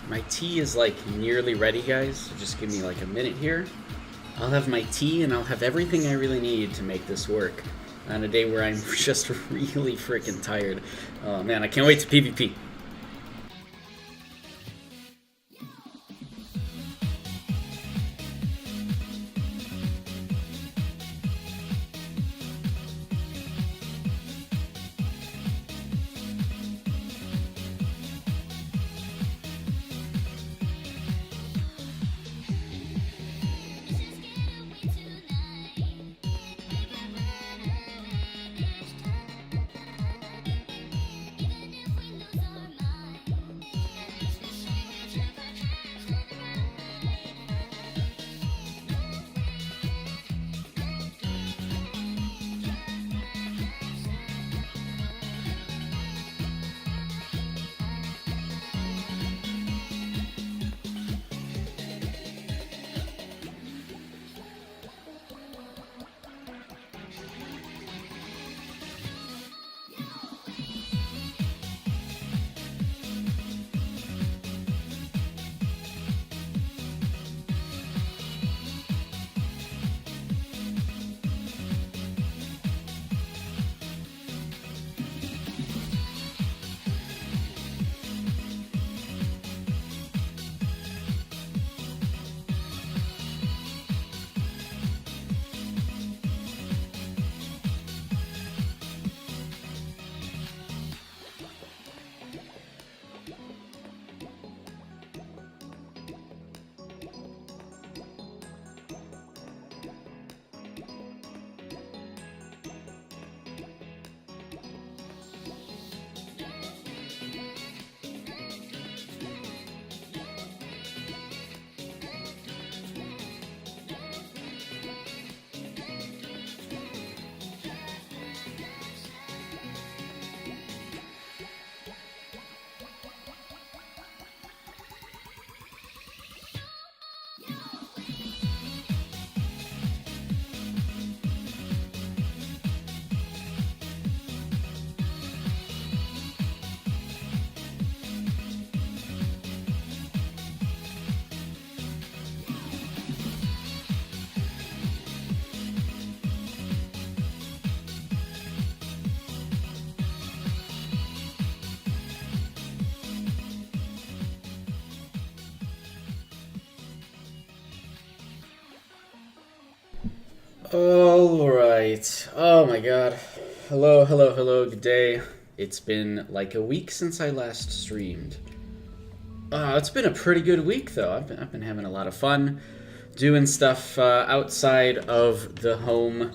My tea is like nearly ready, guys. So just give me like a minute here. I'll have my tea and I'll have everything I really need to make this work on a day where I'm just really freaking tired. Oh man, I can't wait to PvP. All right. Oh my god. Hello, hello, hello. Good day. It's been like a week since I last streamed. It's been a pretty good week though. I've been having a lot of fun doing stuff outside of the home.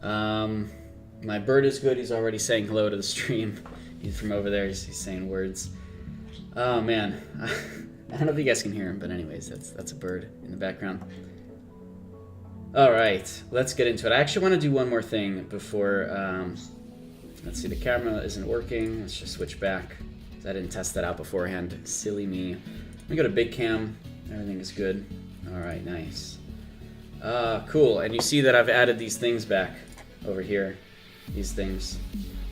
My bird is good. He's already saying hello to the stream. He's from over there. He's saying words. Oh man. I don't know if you guys can hear him, but anyways, that's a bird in the background. Alright, let's get into it. I actually want to do one more thing before, let's see, the camera isn't working. Let's just switch back. I didn't test that out beforehand. Silly me. Let me go to big cam. Everything is good. Alright, nice. Cool, and you see that I've added these things back over here. These things,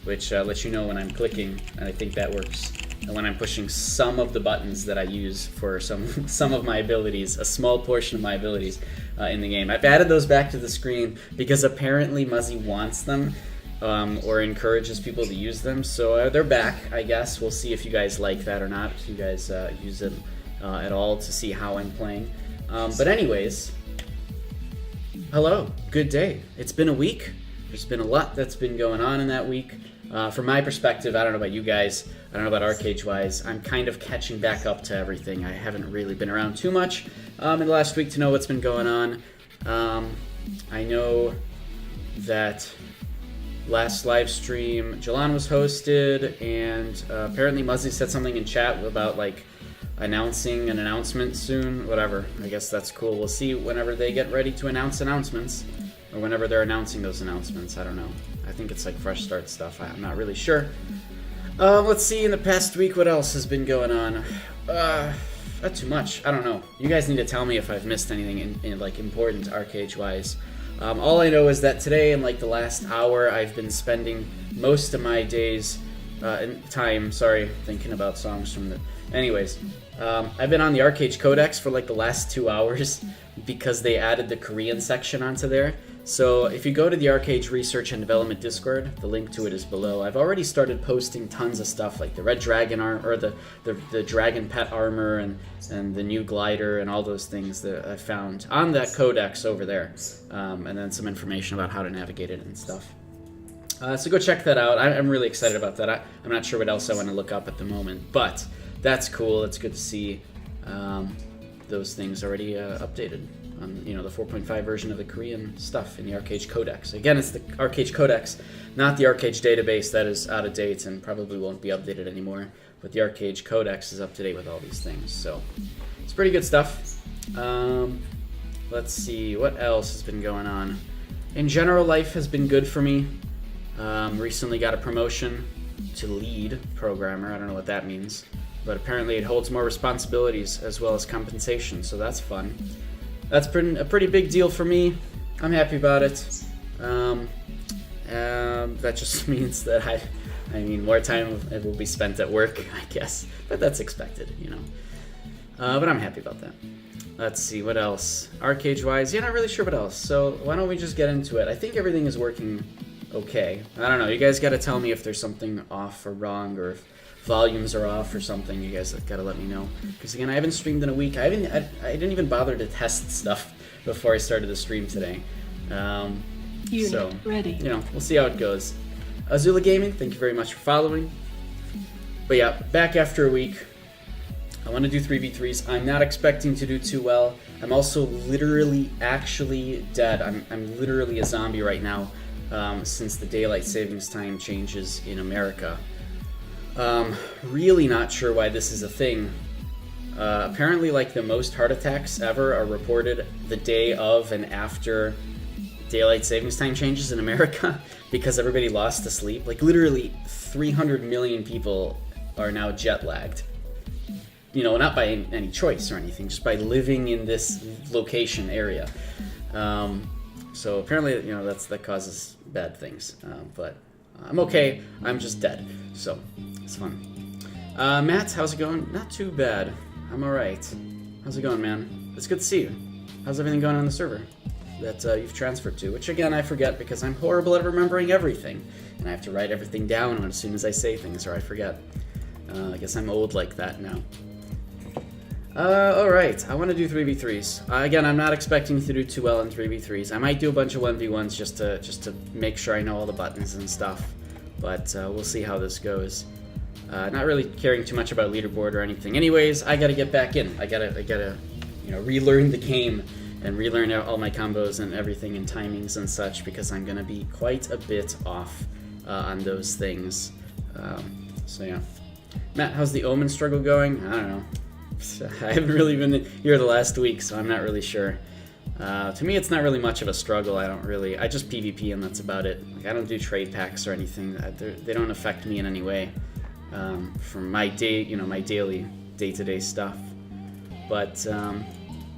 which let you know when I'm clicking, and I think that works. And when I'm pushing some of the buttons that I use for some of my abilities, a small portion of my abilities in the game. I've added those back to the screen because apparently Muzzy wants them or encourages people to use them. So they're back, I guess. We'll see if you guys like that or not, if you guys use them at all to see how I'm playing. But anyways, hello, good day. It's been a week. There's been a lot that's been going on in that week. From my perspective, I don't know about you guys, I don't know about Arcade-wise, I'm kind of catching back up to everything. I haven't really been around too much in the last week to know what's been going on. I know that last live stream, Jalan was hosted, and apparently Muzzy said something in chat about like announcing an announcement soon. Whatever, I guess that's cool. We'll see whenever they get ready to announce announcements, or whenever they're announcing those announcements. I don't know. I think it's like fresh start stuff. I'm not really sure. Let's see in the past week what else has been going on. Not too much. I don't know. You guys need to tell me if I've missed anything in like important Arcade-wise. All I know is that today, in like the last hour, I've been spending most of my days time. Sorry, thinking about songs from the. Anyways, I've been on the Arcade Codex for like the last 2 hours because they added the Korean section onto there. So if you go to the Arcade Research and Development Discord, the link to it is below. I've already started posting tons of stuff like the Red Dragon armor, or the Dragon Pet armor, and the new glider, and all those things that I found on that codex over there, and then some information about how to navigate it and stuff. So go check that out. I'm really excited about that. I'm not sure what else I want to look up at the moment, but that's cool. It's good to see those things already updated on, you know, the 4.5 version of the Korean stuff in the Arcade Codex. Again, it's the Arcade Codex, not the Arcade database that is out of date and probably won't be updated anymore. But the Arcade Codex is up to date with all these things, so it's pretty good stuff. Let's see, what else has been going on? In general, life has been good for me. Recently got a promotion to lead programmer. I don't know what that means, but apparently it holds more responsibilities as well as compensation, so that's fun. That's been a pretty big deal for me. I'm happy about it. That just means that I mean, more time it will be spent at work, I guess, but that's expected, you know. But I'm happy about that. Let's see, what else? Arcade-wise, yeah, not really sure what else, so why don't we just get into it? I think everything is working okay. I don't know, you guys gotta tell me if there's something off or wrong, or if volumes are off or something. You guys gotta let me know, because again, I haven't streamed in a week. I didn't even bother to test stuff before I started the stream today. So ready. You know, we'll see how it goes. Azula Gaming, thank you very much for following. But yeah, back after a week. I want to do 3v3s. I'm not expecting to do too well. I'm also literally actually dead. I'm literally a zombie right now, since the daylight savings time changes in America. Really not sure why this is a thing. Apparently, like, the most heart attacks ever are reported the day of and after daylight savings time changes in America because everybody lost to sleep. Like, literally 300 million people are now jet lagged. You know, not by any choice or anything, just by living in this location area. So apparently, you know, that causes bad things. But I'm okay. I'm just dead. So it's fun. Matt, how's it going? Not too bad. I'm all right. How's it going, man? It's good to see you. How's everything going on the server that you've transferred to? Which, again, I forget because I'm horrible at remembering everything. And I have to write everything down as soon as I say things or I forget. I guess I'm old like that now. Alright, I want to do 3v3s. Again, I'm not expecting to do too well in 3v3s. I might do a bunch of 1v1s just to make sure I know all the buttons and stuff. But we'll see how this goes. Not really caring too much about leaderboard or anything. Anyways, I gotta get back in. I gotta, you know, relearn the game and relearn all my combos and everything and timings and such, because I'm gonna be quite a bit off on those things. So yeah. Matt, how's the Omen struggle going? I don't know. I haven't really been here the last week, so I'm not really sure. To me, it's not really much of a struggle. I just PvP and that's about it. Like, I don't do trade packs or anything. They don't affect me in any way from my my daily day-to-day stuff. But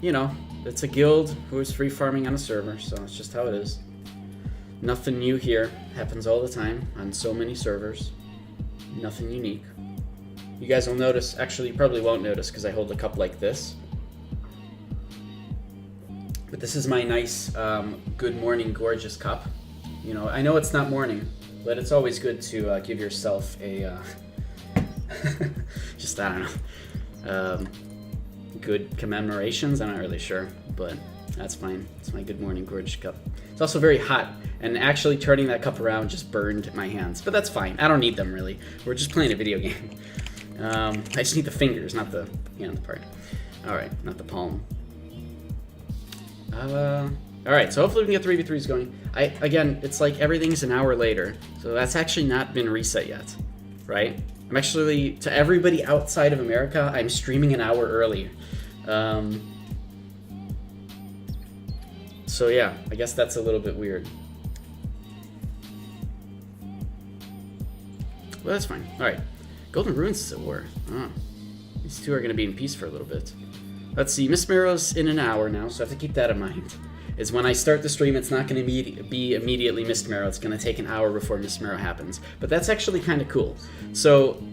you know, it's a guild who is free farming on a server, so it's just how it is. Nothing new here. Happens all the time on so many servers. Nothing unique. You guys will notice, actually you probably won't notice because I hold a cup like this. But this is my nice Good Morning Gorgeous cup. You know, I know it's not morning, but it's always good to give yourself a, just, I don't know, good commemorations. I'm not really sure, but that's fine. It's my Good Morning Gorgeous cup. It's also very hot, and actually turning that cup around just burned my hands, but that's fine. I don't need them really. We're just playing a video game. I just need the fingers, not the hand part. Alright, not the palm. Alright, so hopefully we can get 3v3s going. Again, it's like everything's an hour later, so that's actually not been reset yet, right? I'm actually, to everybody outside of America, I'm streaming an hour early. So yeah, I guess that's a little bit weird. Well, that's fine. Alright. Golden Ruins is at war. Oh. These two are going to be in peace for a little bit. Let's see. Miss Marrow's in an hour now, so I have to keep that in mind. Is when I start the stream, it's not going to be immediately Mist Marrow. It's going to take an hour before Mist Marrow happens. But that's actually kind of cool. So,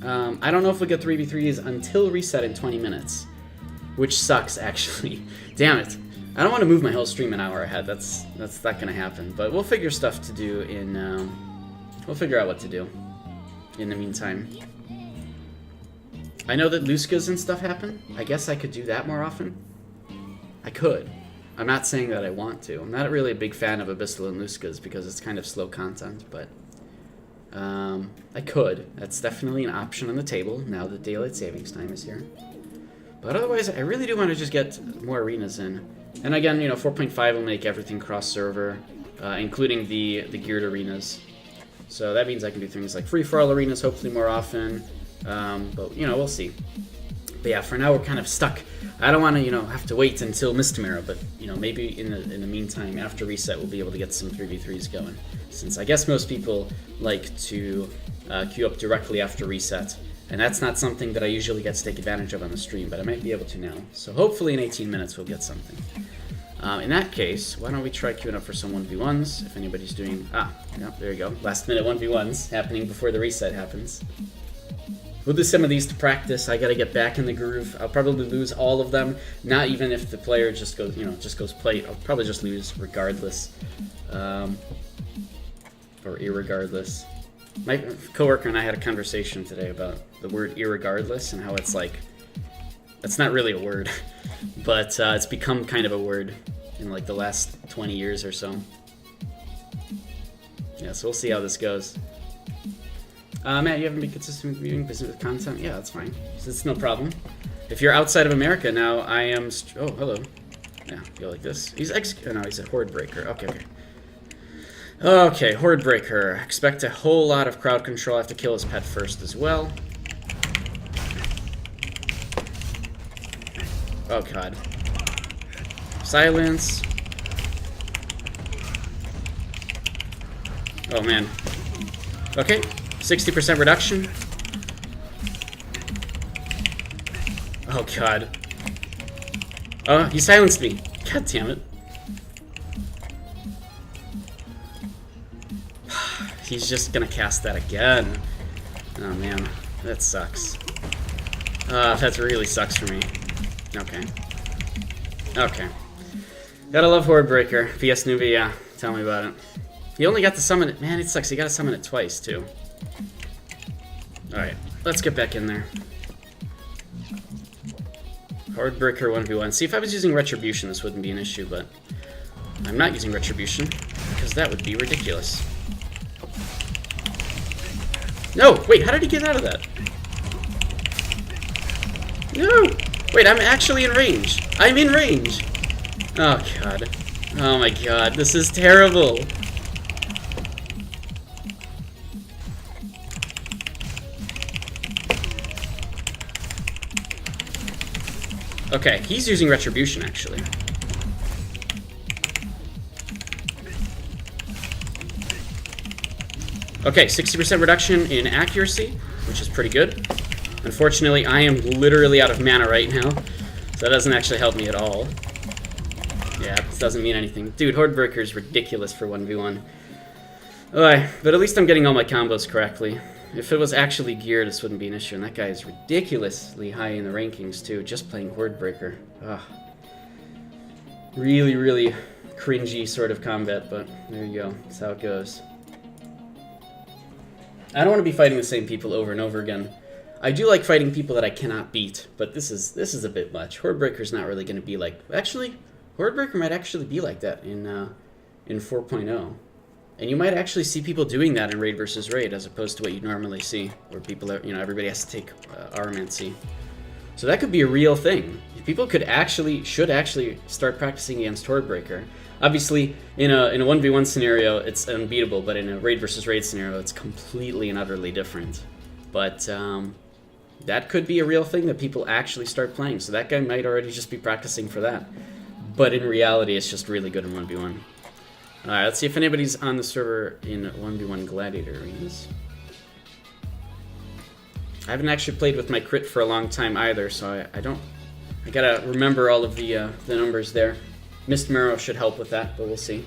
I don't know if we'll get 3v3s until reset in 20 minutes. Which sucks, actually. Damn it. I don't want to move my whole stream an hour ahead. That's not going to happen. But we'll figure stuff to do in... we'll figure out what to do in the meantime. I know that Luskas and stuff happen. I guess I could do that more often. I could. I'm not saying that I want to. I'm not really a big fan of Abyssal and Luskas because it's kind of slow content, but... I could. That's definitely an option on the table now that Daylight Savings Time is here. But otherwise, I really do want to just get more arenas in. And again, you know, 4.5 will make everything cross-server, including the geared arenas. So that means I can do things like free-for-all arenas, hopefully more often. But, you know, we'll see. But yeah, for now, we're kind of stuck. I don't want to, you know, have to wait until Mistamera, but, you know, maybe in the meantime, after reset, we'll be able to get some 3v3s going. Since I guess most people like to queue up directly after reset. And that's not something that I usually get to take advantage of on the stream, but I might be able to now. So hopefully in 18 minutes we'll get something. In that case, why don't we try queuing up for some 1v1s, if anybody's doing... Ah, yeah, there you go. Last minute 1v1s happening before the reset happens. We'll do some of these to practice. I gotta get back in the groove. I'll probably lose all of them. Not even if the player just goes, you know, just goes plate. I'll probably just lose regardless. Or irregardless. My coworker and I had a conversation today about the word irregardless and how it's like, it's not really a word, but it's become kind of a word in like the last 20 years or so. Yeah, so we'll see how this goes. Matt, you haven't been consistent with viewing, busy with content? Yeah, that's fine. So it's no problem. If you're outside of America now, I am... Oh, hello. Yeah, go like this. He's no, he's a Horde Breaker. Okay, okay. Okay, Horde Breaker. Expect a whole lot of crowd control. I have to kill his pet first as well. Oh, God. Silence. Oh, man. Okay. 60% reduction. Oh, God. Oh, he silenced me. God damn it. He's just gonna cast that again. Oh, man. That sucks. That really sucks for me. Okay. Okay. Gotta love Horde Breaker. VS Newbie, yeah. Tell me about it. He only got to summon it. Man, it sucks. He gotta summon it twice, too. Alright, let's get back in there. Horde Breaker 1v1. See, if I was using Retribution, this wouldn't be an issue, but I'm not using Retribution, because that would be ridiculous. No! Wait, how did he get out of that? No! Wait, I'm actually in range. I'm in range! Oh, God. Oh, my God. This is terrible. Okay, he's using Retribution, actually. Okay, 60% reduction in accuracy, which is pretty good. Unfortunately, I am literally out of mana right now, so that doesn't actually help me at all. Yeah, this doesn't mean anything. Dude, Horde Breaker is ridiculous for 1v1. Alright, but at least I'm getting all my combos correctly. If it was actually geared, this wouldn't be an issue, and that guy is ridiculously high in the rankings, too, just playing Horde Breaker. Ugh. Really, really cringy sort of combat, but there you go. That's how it goes. I don't want to be fighting the same people over and over again. I do like fighting people that I cannot beat, but this is a bit much. Horde Breaker's not really going to be like... Actually, Horde Breaker might actually be like that in 4.0. And you might actually see people doing that in Raid versus Raid, as opposed to what you normally see, where people are, you know, everybody has to take Armancy. So that could be a real thing. People should actually start practicing against Horde Breaker. Obviously, in a 1v1 scenario, it's unbeatable, but in a Raid versus Raid scenario, it's completely and utterly different. But that could be a real thing that people actually start playing, so that guy might already just be practicing for that. But in reality, it's just really good in 1v1. Alright, let's see if anybody's on the server in 1v1 Gladiator arenas. I haven't actually played with my crit for a long time either, so I gotta remember all of the numbers there. Mistamera should help with that, but we'll see.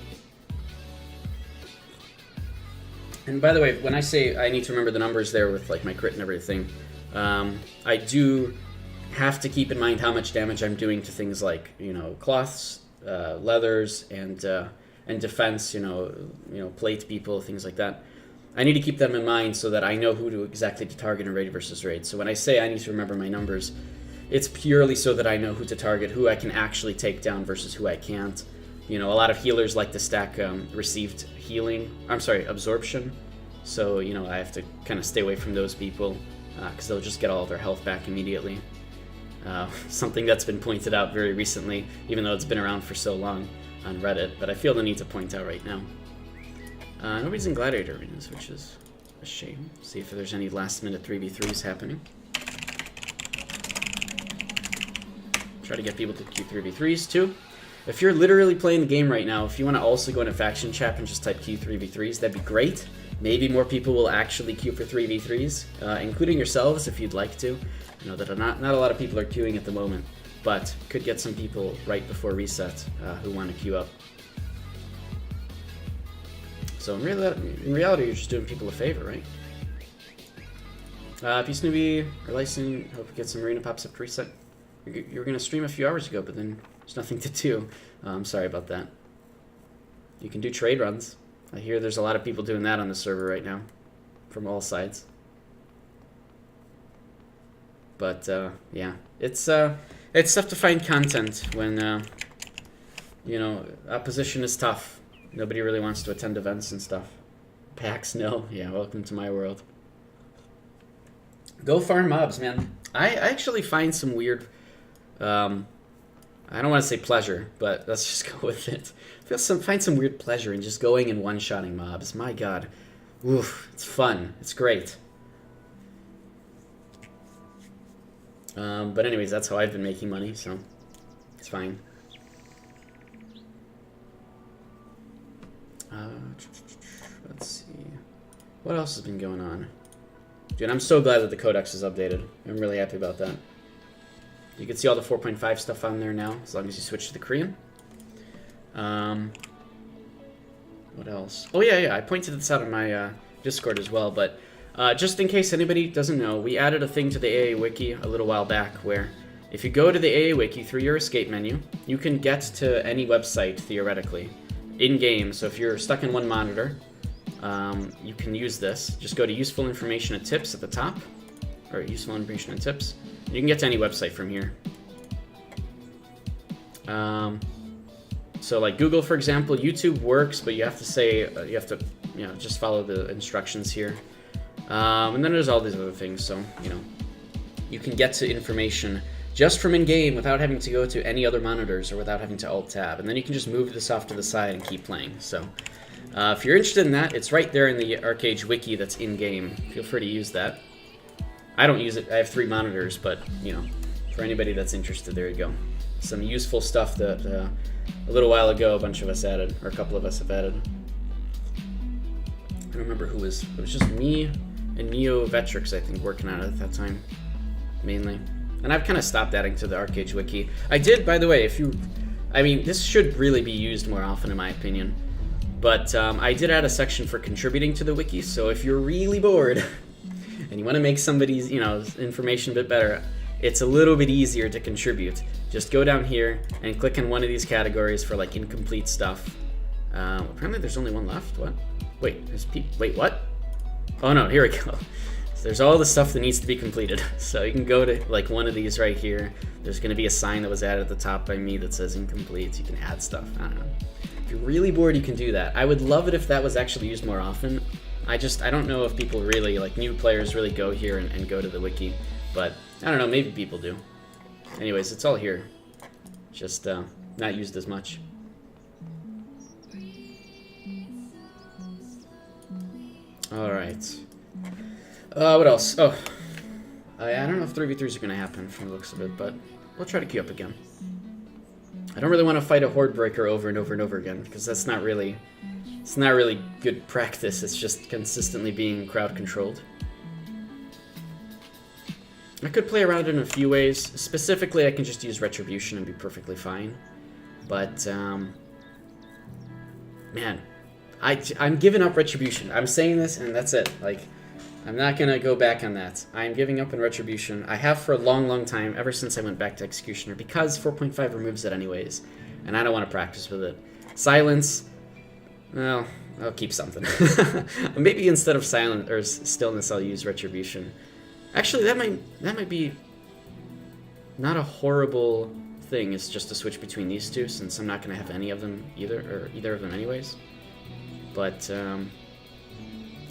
And by the way, when I say I need to remember the numbers there with like my crit and everything, I do have to keep in mind how much damage I'm doing to things like, you know, cloths, leathers, and defense, you know, plate people, things like that. I need to keep them in mind so that I know who to exactly to target in raid versus raid. So when I say I need to remember my numbers, it's purely so that I know who to target, who I can actually take down versus who I can't. You know, a lot of healers like to stack received healing, absorption. So, you know, I have to kind of stay away from those people because they'll just get all of their health back immediately. Something that's been pointed out very recently, even though it's been around for so long on Reddit, but I feel the need to point out right now. Nobody's in Gladiator Arenas, which is a shame. See if there's any last-minute 3v3s happening. Try to get people to queue 3v3s too. If you're literally playing the game right now, if you want to also go into faction chat and just type queue 3v3s, that'd be great. Maybe more people will actually queue for 3v3s, including yourselves if you'd like to. I know that not a lot of people are queuing at the moment, but could get some people right before reset who want to queue up. So in reality, you're just doing people a favor, right? Peace newbie, or licensing, hope you get some arena pops up to reset. You were going to stream a few hours ago, but then there's nothing to do. I'm sorry about that. You can do trade runs. I hear there's a lot of people doing that on the server right now, from all sides. But yeah, it's tough to find content when you know, opposition is tough. Nobody really wants to attend events and stuff. PAX, no. Yeah, welcome to my world. Go farm mobs, man. I actually find some weird... I don't want to say pleasure, but let's just go with it. Find some weird pleasure in just going and one-shotting mobs. My god. Oof, it's fun. It's great. But anyways, that's how I've been making money, so it's fine. Let's see. What else has been going on? Dude, I'm so glad that the codex is updated. I'm really happy about that. You can see all the 4.5 stuff on there now, as long as you switch to the Korean. What else? Oh yeah, I pointed this out on my Discord as well, but just in case anybody doesn't know, we added a thing to the AA Wiki a little while back where if you go to the AA Wiki through your escape menu, you can get to any website, theoretically, in-game. So if you're stuck in one monitor, you can use this. Just go to Useful Information and Tips at the top, or Useful Information and Tips. You can get to any website from here. So like Google, for example, YouTube works, but you have to say, you know, just follow the instructions here. And then there's all these other things, so, you know, you can get to information just from in-game without having to go to any other monitors or without having to Alt-Tab. And then you can just move this off to the side and keep playing. So if you're interested in that, it's right there in the Arcade Wiki that's in-game. Feel free to use that. I don't use it. I have 3 monitors, but, you know, for anybody that's interested, there you go. Some useful stuff that a little while ago a bunch of us added, or a couple of us have added. I don't remember who was. It was just me and Neo Vetrix, I think, working on it at that time, mainly. And I've kind of stopped adding to the Arcade Wiki. I did, by the way, I mean, this should really be used more often, in my opinion. But I did add a section for contributing to the wiki, so if you're really bored and you want to make somebody's, you know, information a bit better, it's a little bit easier to contribute. Just go down here and click on one of these categories for like incomplete stuff. Apparently there's only one left. What? Wait, wait, what? Oh no, here we go. So there's all the stuff that needs to be completed. So you can go to like one of these right here. There's going to be a sign that was added at the top by me that says incomplete. You can add stuff. I don't know. If you're really bored, you can do that. I would love it if that was actually used more often. I don't know if people really, like new players really go here and go to the wiki. But I don't know, maybe people do. Anyways, it's all here. Just not used as much. Alright. What else? Oh. I don't know if 3v3s are going to happen from the looks of it, but we'll try to queue up again. I don't really want to fight a Horde Breaker over and over and over again, because that's not really... It's not really good practice, it's just consistently being crowd controlled. I could play around in a few ways. Specifically, I can just use Retribution and be perfectly fine. But, man, I'm giving up Retribution. I'm saying this, and that's it. Like, I'm not gonna go back on that. I'm giving up on Retribution. I have for a long, long time, ever since I went back to Executioner, because 4.5 removes it anyways, and I don't want to practice with it. Silence, well, I'll keep something. Maybe instead of silent or stillness, I'll use Retribution. Actually, that might be not a horrible thing. Is just to switch between these two, since I'm not gonna have any of them either of them anyways. But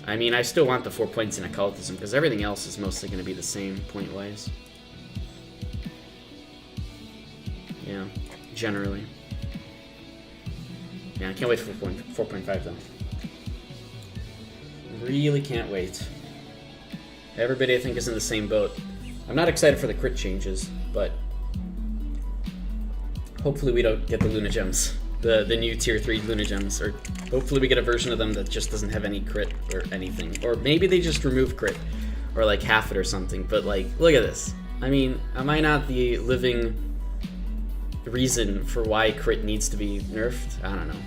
I mean, I still want the 4 points in occultism because everything else is mostly going to be the same point-wise. Yeah, generally. Yeah, I can't wait for 4.5 though. Really can't wait. Everybody, I think, is in the same boat. I'm not excited for the crit changes, but hopefully we don't get the Luna Gems. The new tier 3 Luna Gems, or hopefully we get a version of them that just doesn't have any crit or anything. Or maybe they just remove crit, or like half it or something, but like, look at this. I mean, am I not the living reason for why crit needs to be nerfed? I don't know.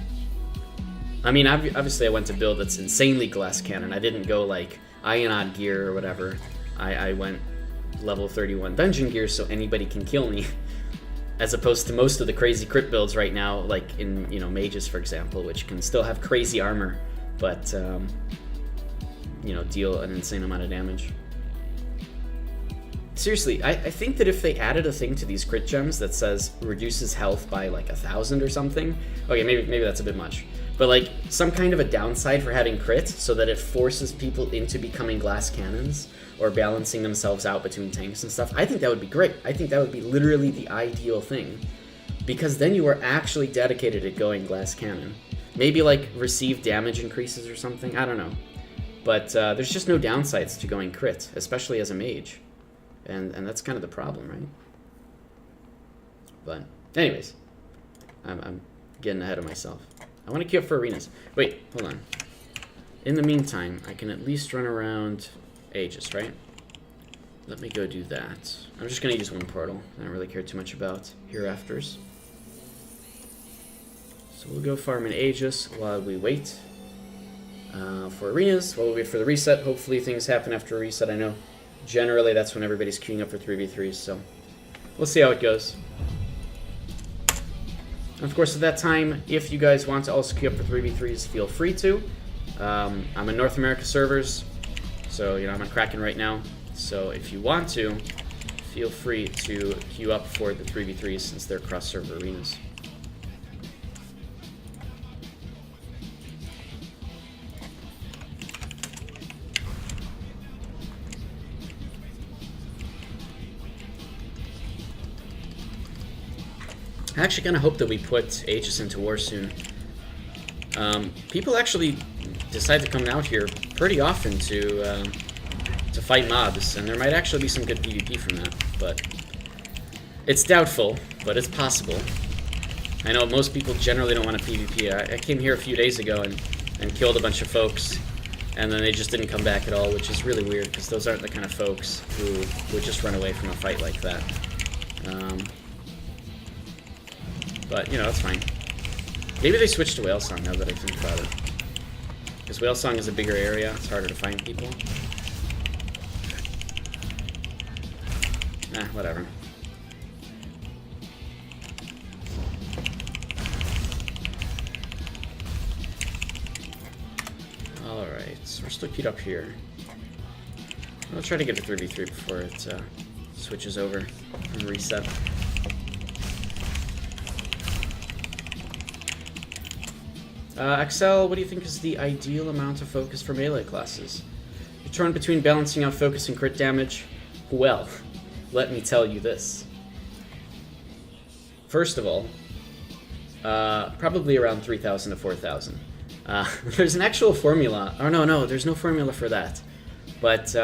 I mean, obviously I went to build that's insanely glass cannon. I didn't go like Ionod gear or whatever. I went level 31 dungeon gear so anybody can kill me. As opposed to most of the crazy crit builds right now, like in, you know, mages, for example, which can still have crazy armor, but, you know, deal an insane amount of damage. Seriously, I think that if they added a thing to these crit gems that says reduces health by like 1,000 or something, okay, maybe that's a bit much, but like some kind of a downside for having crit so that it forces people into becoming glass cannons or balancing themselves out between tanks and stuff, I think that would be great. I think that would be literally the ideal thing, because then you are actually dedicated to going glass cannon. Maybe like receive damage increases or something, I don't know. But there's just no downsides to going crit, especially as a mage. And that's kind of the problem, right? But anyways, I'm getting ahead of myself. I want to queue up for arenas. Wait, hold on. In the meantime, I can at least run around Aegis, right? Let me go do that. I'm just going to use one portal. I don't really care too much about hereafters. So we'll go farm in Aegis while we wait for arenas, while we wait for the reset. Hopefully things happen after a reset. I know generally that's when everybody's queuing up for 3v3s, so we'll see how it goes. And of course, at that time, if you guys want to also queue up for 3v3s, feel free to. I'm in North America servers, so, you know, I'm on Kraken right now. So if you want to, feel free to queue up for the 3v3s since they're cross-server arenas. I actually kind of hope that we put Aegis into war soon. People actually decide to come out here pretty often to fight mobs, and there might actually be some good PvP from that, but it's doubtful, but it's possible. I know most people generally don't want to PvP. I came here a few days ago and killed a bunch of folks, and then they just didn't come back at all, which is really weird, because those aren't the kind of folks who would just run away from a fight like that. But, you know, that's fine. Maybe they switched to Whalesong now that I think about it. Because Whalesong is a bigger area, it's harder to find people. Whatever. Alright, so we're still queued up here. I'll try to get a 3v3 before it switches over and reset. Axel, what do you think is the ideal amount of focus for melee classes? You're torn between balancing out focus and crit damage. Well, let me tell you this. First of all, probably around 3,000 to 4,000. There's an actual formula. Oh, no, there's no formula for that. But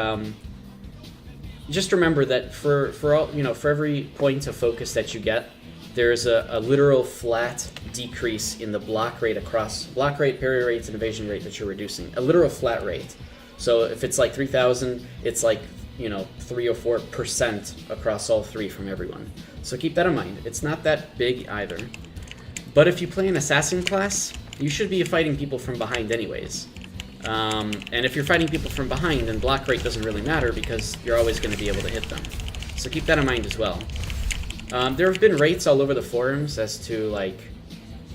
just remember that for all, you know, for every point of focus that you get, there's a literal flat decrease in the block rate, parry rates, and evasion rate that you're reducing. A literal flat rate. So if it's like 3,000, it's like, you know, 3 or 4% across all three from everyone. So keep that in mind. It's not that big either. But if you play an assassin class, you should be fighting people from behind anyways. And if you're fighting people from behind, then block rate doesn't really matter because you're always going to be able to hit them. So keep that in mind as well. There have been rates all over the forums as to, like,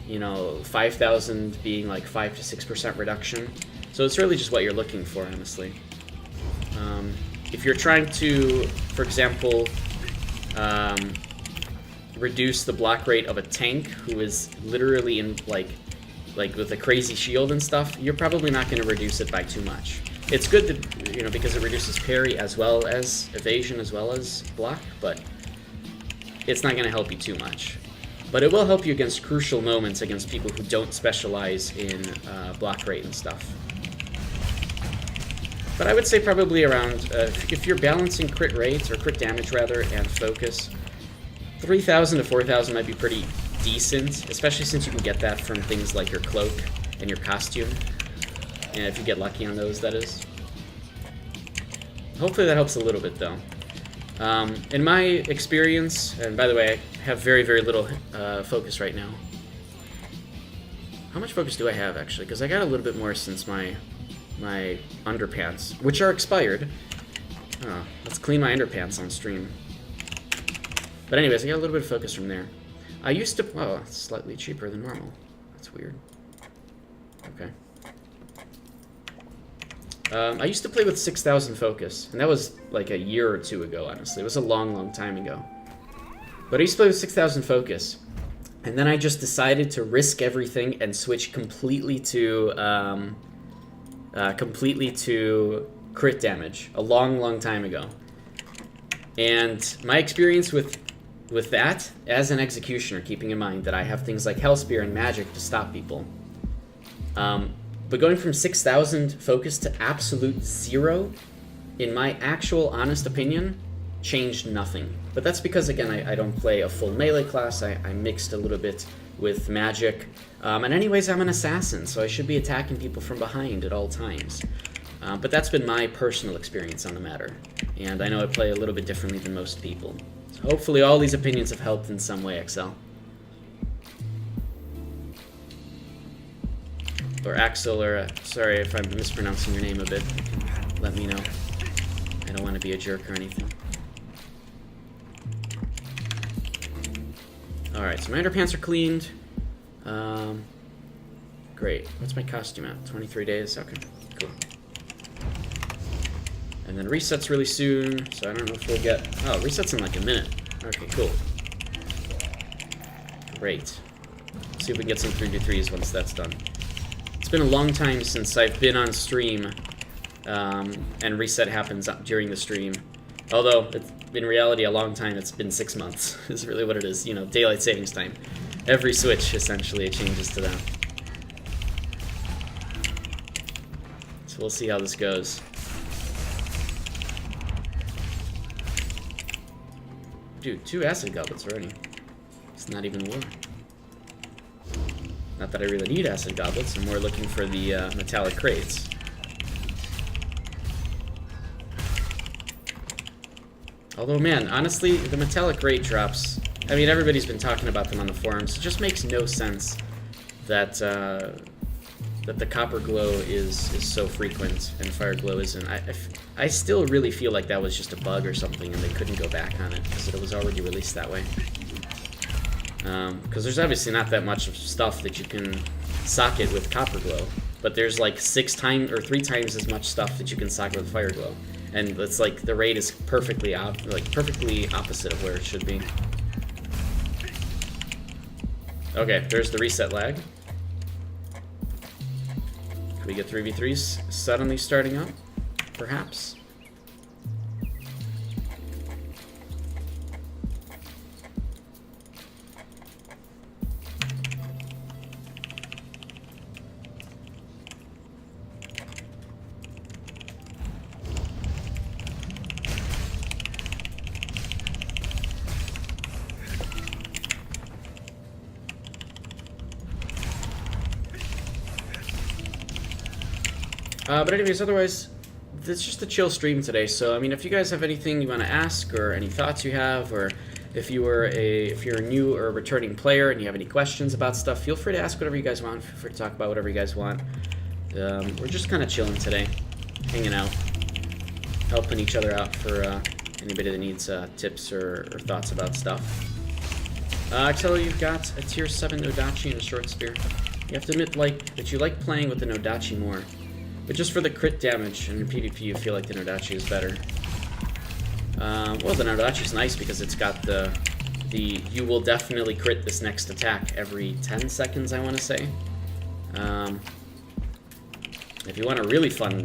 you know, 5,000 being like 5 to 6% reduction. So it's really just what you're looking for, honestly. If you're trying to, for example, reduce the block rate of a tank who is literally in, like with a crazy shield and stuff, you're probably not going to reduce it by too much. It's good that, you know, because it reduces parry as well as evasion as well as block, but it's not going to help you too much. But it will help you against crucial moments against people who don't specialize in block rate and stuff. But I would say probably around, if you're balancing crit rate, or crit damage rather, and focus, 3,000 to 4,000 might be pretty decent, especially since you can get that from things like your cloak and your costume. And if you get lucky on those, that is. Hopefully that helps a little bit, though. In my experience, and by the way, I have very, very little focus right now. How much focus do I have, actually? Because I got a little bit more since my underpants, which are expired. Oh, let's clean my underpants on stream. But anyways, I got a little bit of focus from there. I used to... Oh, it's slightly cheaper than normal. That's weird. Okay. I used to play with 6,000 focus, and that was like a year or two ago, honestly. It was a long, long time ago. But I used to play with 6,000 focus, and then I just decided to risk everything and switch completely to crit damage a long, long time ago. And my experience with that, as an executioner, keeping in mind that I have things like Hellspear and magic to stop people, but going from 6,000 focus to absolute 0, in my actual honest opinion, changed nothing. But that's because, again, I don't play a full melee class. I mixed a little bit with magic. And anyways, I'm an assassin, so I should be attacking people from behind at all times. But that's been my personal experience on the matter. And I know I play a little bit differently than most people. So hopefully all these opinions have helped in some way, Excel. Or Axel, or sorry if I'm mispronouncing your name a bit. Let me know. I don't want to be a jerk or anything. Alright, so my underpants are cleaned. Great. What's my costume at? 23 days? Okay, cool. And then reset's really soon, so I don't know if we'll get... Oh, reset's in like a minute. Okay, cool. Great. Let's see if we can get some 3v3s once that's done. It's been a long time since I've been on stream, and reset happens during the stream. Although, in reality, a long time, it's been 6 months, is really what it is. You know, daylight savings time. Every switch, essentially, it changes to that. So we'll see how this goes. Dude, 2 acid goblets already. It's not even war. Not that I really need acid goblets, I'm more looking for the metallic crates. Although, man, honestly, the metallic crate drops... I mean, everybody's been talking about them on the forums. It just makes no sense that that the copper glow is so frequent and fire glow isn't. I still really feel like that was just a bug or something and they couldn't go back on it because it was already released that way. Because there's obviously not that much of stuff that you can socket with copper glow, but there's like 3 times as much stuff that you can socket with fire glow, and it's like the rate is perfectly opposite of where it should be. Okay, there's the reset lag. Can we get 3v3s suddenly starting up? Perhaps. But anyways, otherwise, it's just a chill stream today. So I mean, if you guys have anything you want to ask, or any thoughts you have, or if you're a new or a returning player and you have any questions about stuff, feel free to ask whatever you guys want. Feel free to talk about whatever you guys want. We're just kind of chilling today, hanging out, helping each other out for anybody that needs tips or thoughts about stuff. Axello, you've got a tier 7 Nodachi and a short spear. You have to admit that you like playing with the Nodachi more. But just for the crit damage and in PvP, you feel like the Nodachi is better. Well, the Nodachi is nice because it's got the you will definitely crit this next attack every 10 seconds, I want to say. If you want a really fun,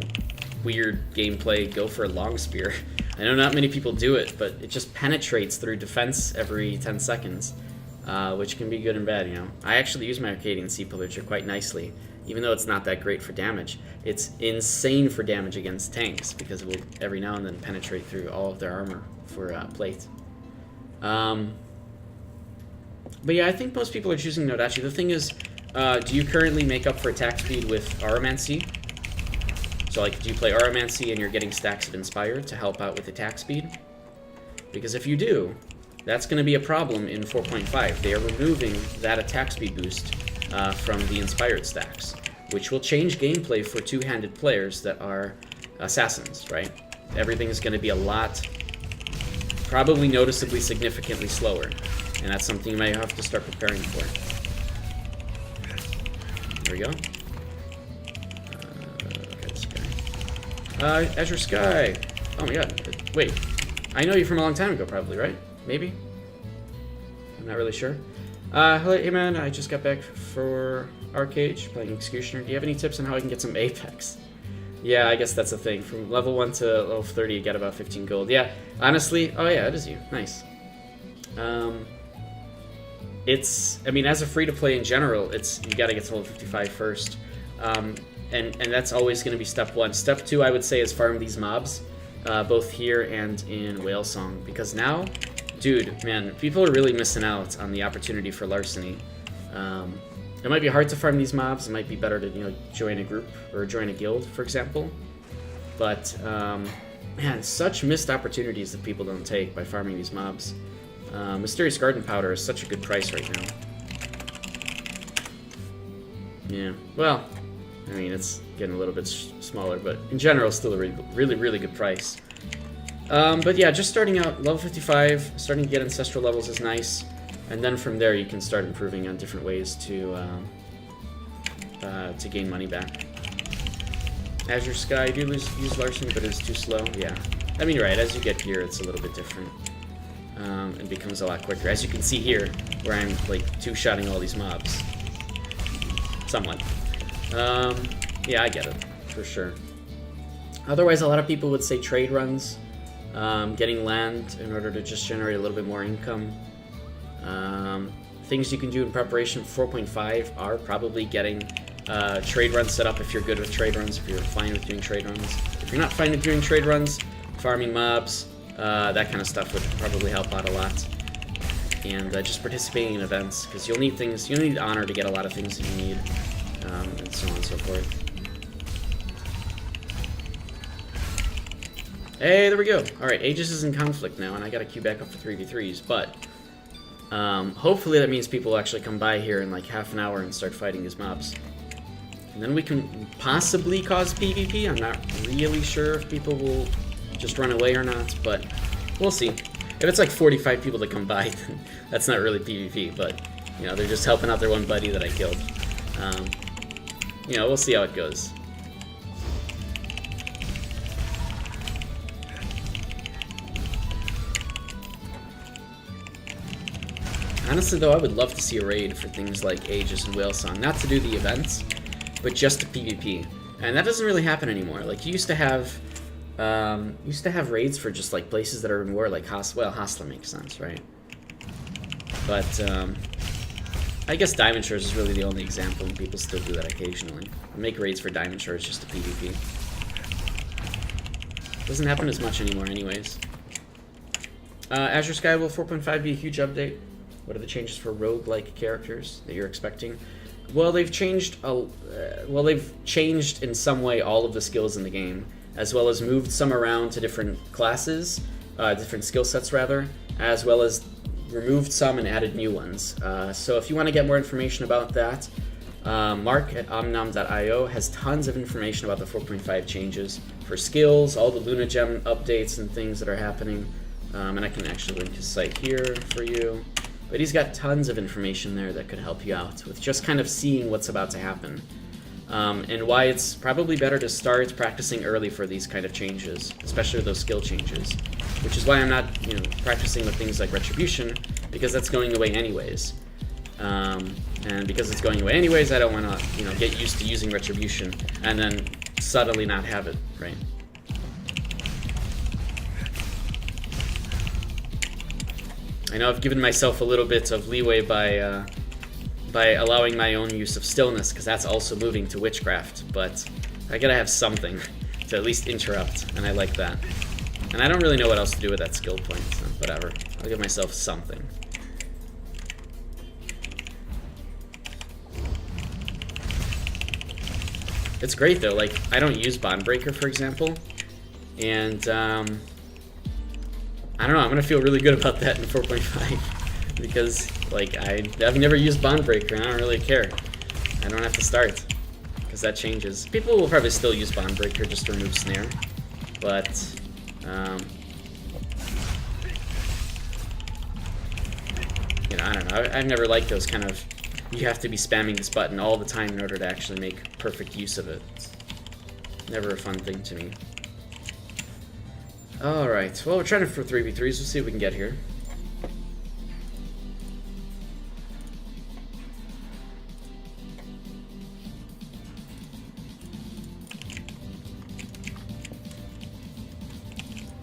weird gameplay, go for a long spear. I know not many people do it, but it just penetrates through defense every 10 seconds, which can be good and bad, you know. I actually use my Arcadian Sea Pillager quite nicely, even though it's not that great for damage. It's insane for damage against tanks, because it will every now and then penetrate through all of their armor for plate. But yeah, I think most people are choosing Nodachi. The thing is, do you currently make up for attack speed with Aromancy? So like, do you play Aromancy and you're getting stacks of Inspire to help out with attack speed? Because if you do, that's going to be a problem in 4.5. They are removing that attack speed boost from the Inspired stacks, which will change gameplay for two-handed players that are assassins, right? Everything is going to be a lot, probably noticeably significantly slower, and that's something you might have to start preparing for. There we go. Azure Sky. Oh my god. Wait. I know you from a long time ago, probably, right? Maybe? I'm not really sure. Hello, hey man, I just got back for Arcade, playing Executioner. Do you have any tips on how I can get some Apex? Yeah, I guess that's the thing. From level 1 to level 30, you get about 15 gold. Yeah, honestly, oh yeah, it is you. Nice. I mean, as a free-to-play in general, you gotta get to level 55 first. And that's always going to be step 1. Step 2, I would say, is farm these mobs, both here and in Whalesong, because now, dude, man, people are really missing out on the opportunity for larceny. It might be hard to farm these mobs. It might be better to join a group or join a guild, for example. But man, such missed opportunities that people don't take by farming these mobs. Mysterious Garden Powder is such a good price right now. Yeah, well, I mean, it's getting a little bit smaller, but in general, still a really good price. But yeah, just starting out, level 55, starting to get ancestral levels is nice, and then from there you can start improving on different ways to gain money back. Azure Sky, I do use Larceny, but it's too slow. Yeah, I mean, you're right. As you get here, it's a little bit different. It becomes a lot quicker, as you can see here, where I'm like two-shotting all these mobs. Somewhat. Yeah, I get it, for sure. Otherwise, a lot of people would say trade runs, getting land in order to just generate a little bit more income. Things you can do in preparation for 4.5 are probably getting trade runs set up if you're good with trade runs, if you're fine with doing trade runs. If you're not fine with doing trade runs, farming mobs, that kind of stuff would probably help out a lot. And just participating in events, because you'll need honor to get a lot of things that you need. And so on and so forth. Hey, there we go. Alright, Aegis is in conflict now, and I gotta queue back up for 3v3s, but hopefully that means people will actually come by here in like half an hour and start fighting these mobs. And then we can possibly cause PvP. I'm not really sure if people will just run away or not, but we'll see. If it's like 45 people that come by, then that's not really PvP, but they're just helping out their one buddy that I killed. We'll see how it goes. Honestly, though, I would love to see a raid for things like Aegis and Whalesong. Not to do the events, but just to PvP. And that doesn't really happen anymore. Like, you used to have raids for just, like, places that are in war, like Hasla makes sense, right? But, I guess Diamond Shores is really the only example, and people still do that occasionally. Make raids for Diamond Shores just to PvP. Doesn't happen as much anymore anyways. Azure Sky, will 4.5 be a huge update? What are the changes for rogue-like characters that you're expecting? Well, they've changed in some way all of the skills in the game, as well as moved some around to different classes, different skill sets rather, as well as removed some and added new ones. So if you want to get more information about that, Mark at omnom.io has tons of information about the 4.5 changes for skills, all the Luna Gem updates and things that are happening. And I can actually link his site here for you. But he's got tons of information there that could help you out with just kind of seeing what's about to happen. And why it's probably better to start practicing early for these kind of changes, especially those skill changes. Which is why I'm not, practicing with things like Retribution, because that's going away anyways. And because it's going away anyways, I don't want to, get used to using Retribution and then suddenly not have it, right? I know I've given myself a little bit of leeway by allowing my own use of stillness, because that's also moving to witchcraft, but I gotta have something to at least interrupt, and I like that. And I don't really know what else to do with that skill point, so whatever. I'll give myself something. It's great though, like, I don't use Bondbreaker, for example, and I don't know, I'm gonna feel really good about that in 4.5, because, like, I've never used Bondbreaker, and I don't really care. I don't have to start, because that changes. People will probably still use Bondbreaker just to remove Snare, but, I don't know, I've never liked those kind of, you have to be spamming this button all the time in order to actually make perfect use of it. It's never a fun thing to me. Alright, well, we're trying for 3v3s. We'll see if we can get here.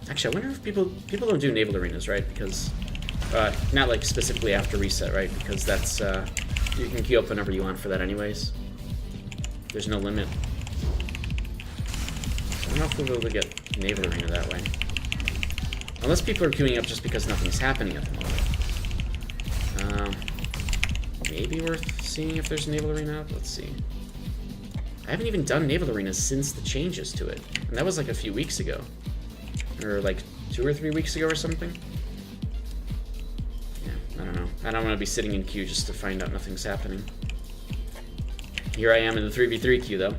Actually, I wonder if people don't do naval arenas, right? Because, not like specifically after reset, right? Because that's, you can queue up whenever you want for that anyways. There's no limit. So I don't know if we'll be able to get naval arena that way. Unless people are queuing up just because nothing's happening at the moment. Maybe worth seeing if there's a naval arena. Let's see. I haven't even done naval arenas since the changes to it. And that was like a few weeks ago. Or like 2 or 3 weeks ago or something. Yeah, I don't know. I don't want to be sitting in queue just to find out nothing's happening. Here I am in the 3v3 queue though.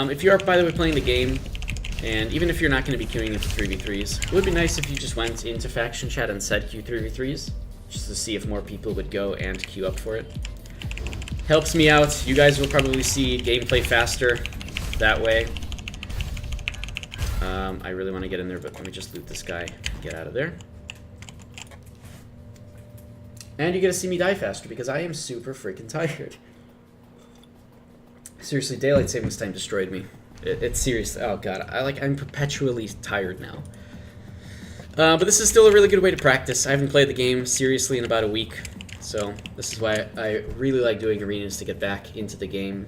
If you are, by the way, playing the game, and even if you're not going to be queuing into 3v3s, it would be nice if you just went into faction chat and said queue 3v3s, just to see if more people would go and queue up for it. Helps me out. You guys will probably see gameplay faster that way. I really want to get in there, but let me just loot this guy and get out of there. And you get to see me die faster, because I am super freaking tired. Seriously, daylight savings time destroyed me. It's serious. Oh god, I'm perpetually tired now. But this is still a really good way to practice. I haven't played the game seriously in about a week, so this is why I really like doing arenas, to get back into the game.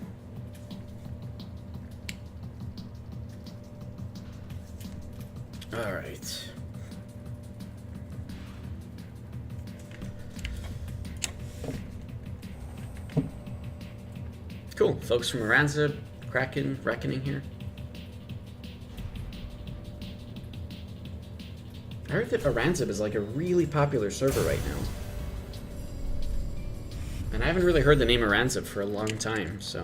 All right. Cool. Folks from Aranza, Kraken, Reckoning here. I heard that Aranza is like a really popular server right now. And I haven't really heard the name Aranza for a long time, so...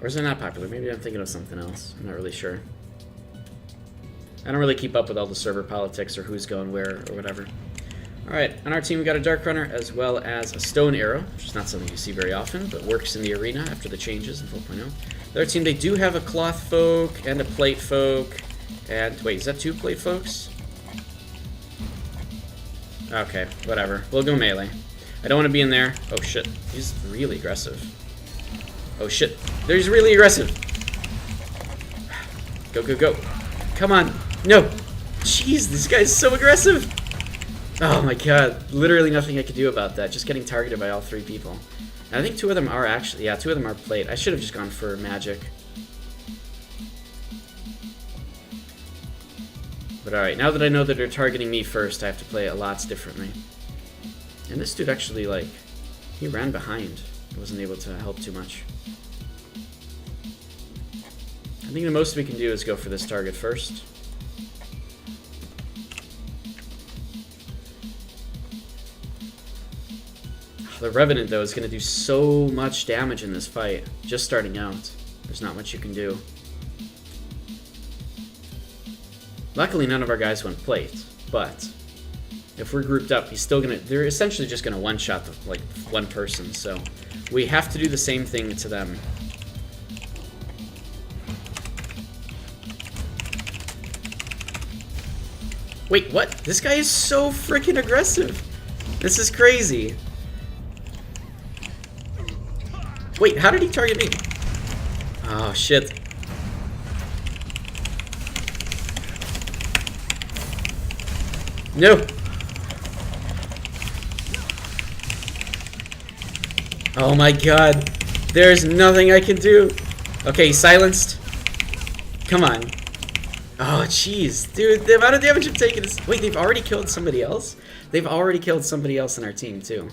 Or is it not popular? Maybe I'm thinking of something else. I'm not really sure. I don't really keep up with all the server politics or who's going where or whatever. Alright, on our team we got a Dark Runner as well as a Stone Arrow, which is not something you see very often, but works in the arena after the changes in 4.0. The other team, they do have a Cloth Folk and a Plate Folk, and... wait, is that 2 Plate Folks? Okay, whatever. We'll go melee. I don't want to be in there. Oh shit, he's really aggressive. Oh shit, he's really aggressive! Go, go, go. Come on! No! Jeez, this guy's so aggressive! Oh my god, literally nothing I could do about that. Just getting targeted by all 3 people. And I think 2 of them are actually, yeah, 2 of them are plate. I should have just gone for magic. But alright, now that I know that they're targeting me first, I have to play it lots differently. And this dude actually, like, he ran behind. I wasn't able to help too much. I think the most we can do is go for this target first. The Revenant, though, is going to do so much damage in this fight. Just starting out. There's not much you can do. Luckily, none of our guys went plate, but if we're grouped up, he's still going to... They're essentially just going to one-shot, like, one person, so we have to do the same thing to them. Wait, what? This guy is so freaking aggressive. This is crazy. Wait, how did he target me? Oh, shit. No. Oh my god. There's nothing I can do. Okay, silenced. Come on. Oh, jeez. Dude, the amount of damage I'm taking is... Wait, they've already killed somebody else? They've already killed somebody else in our team, too.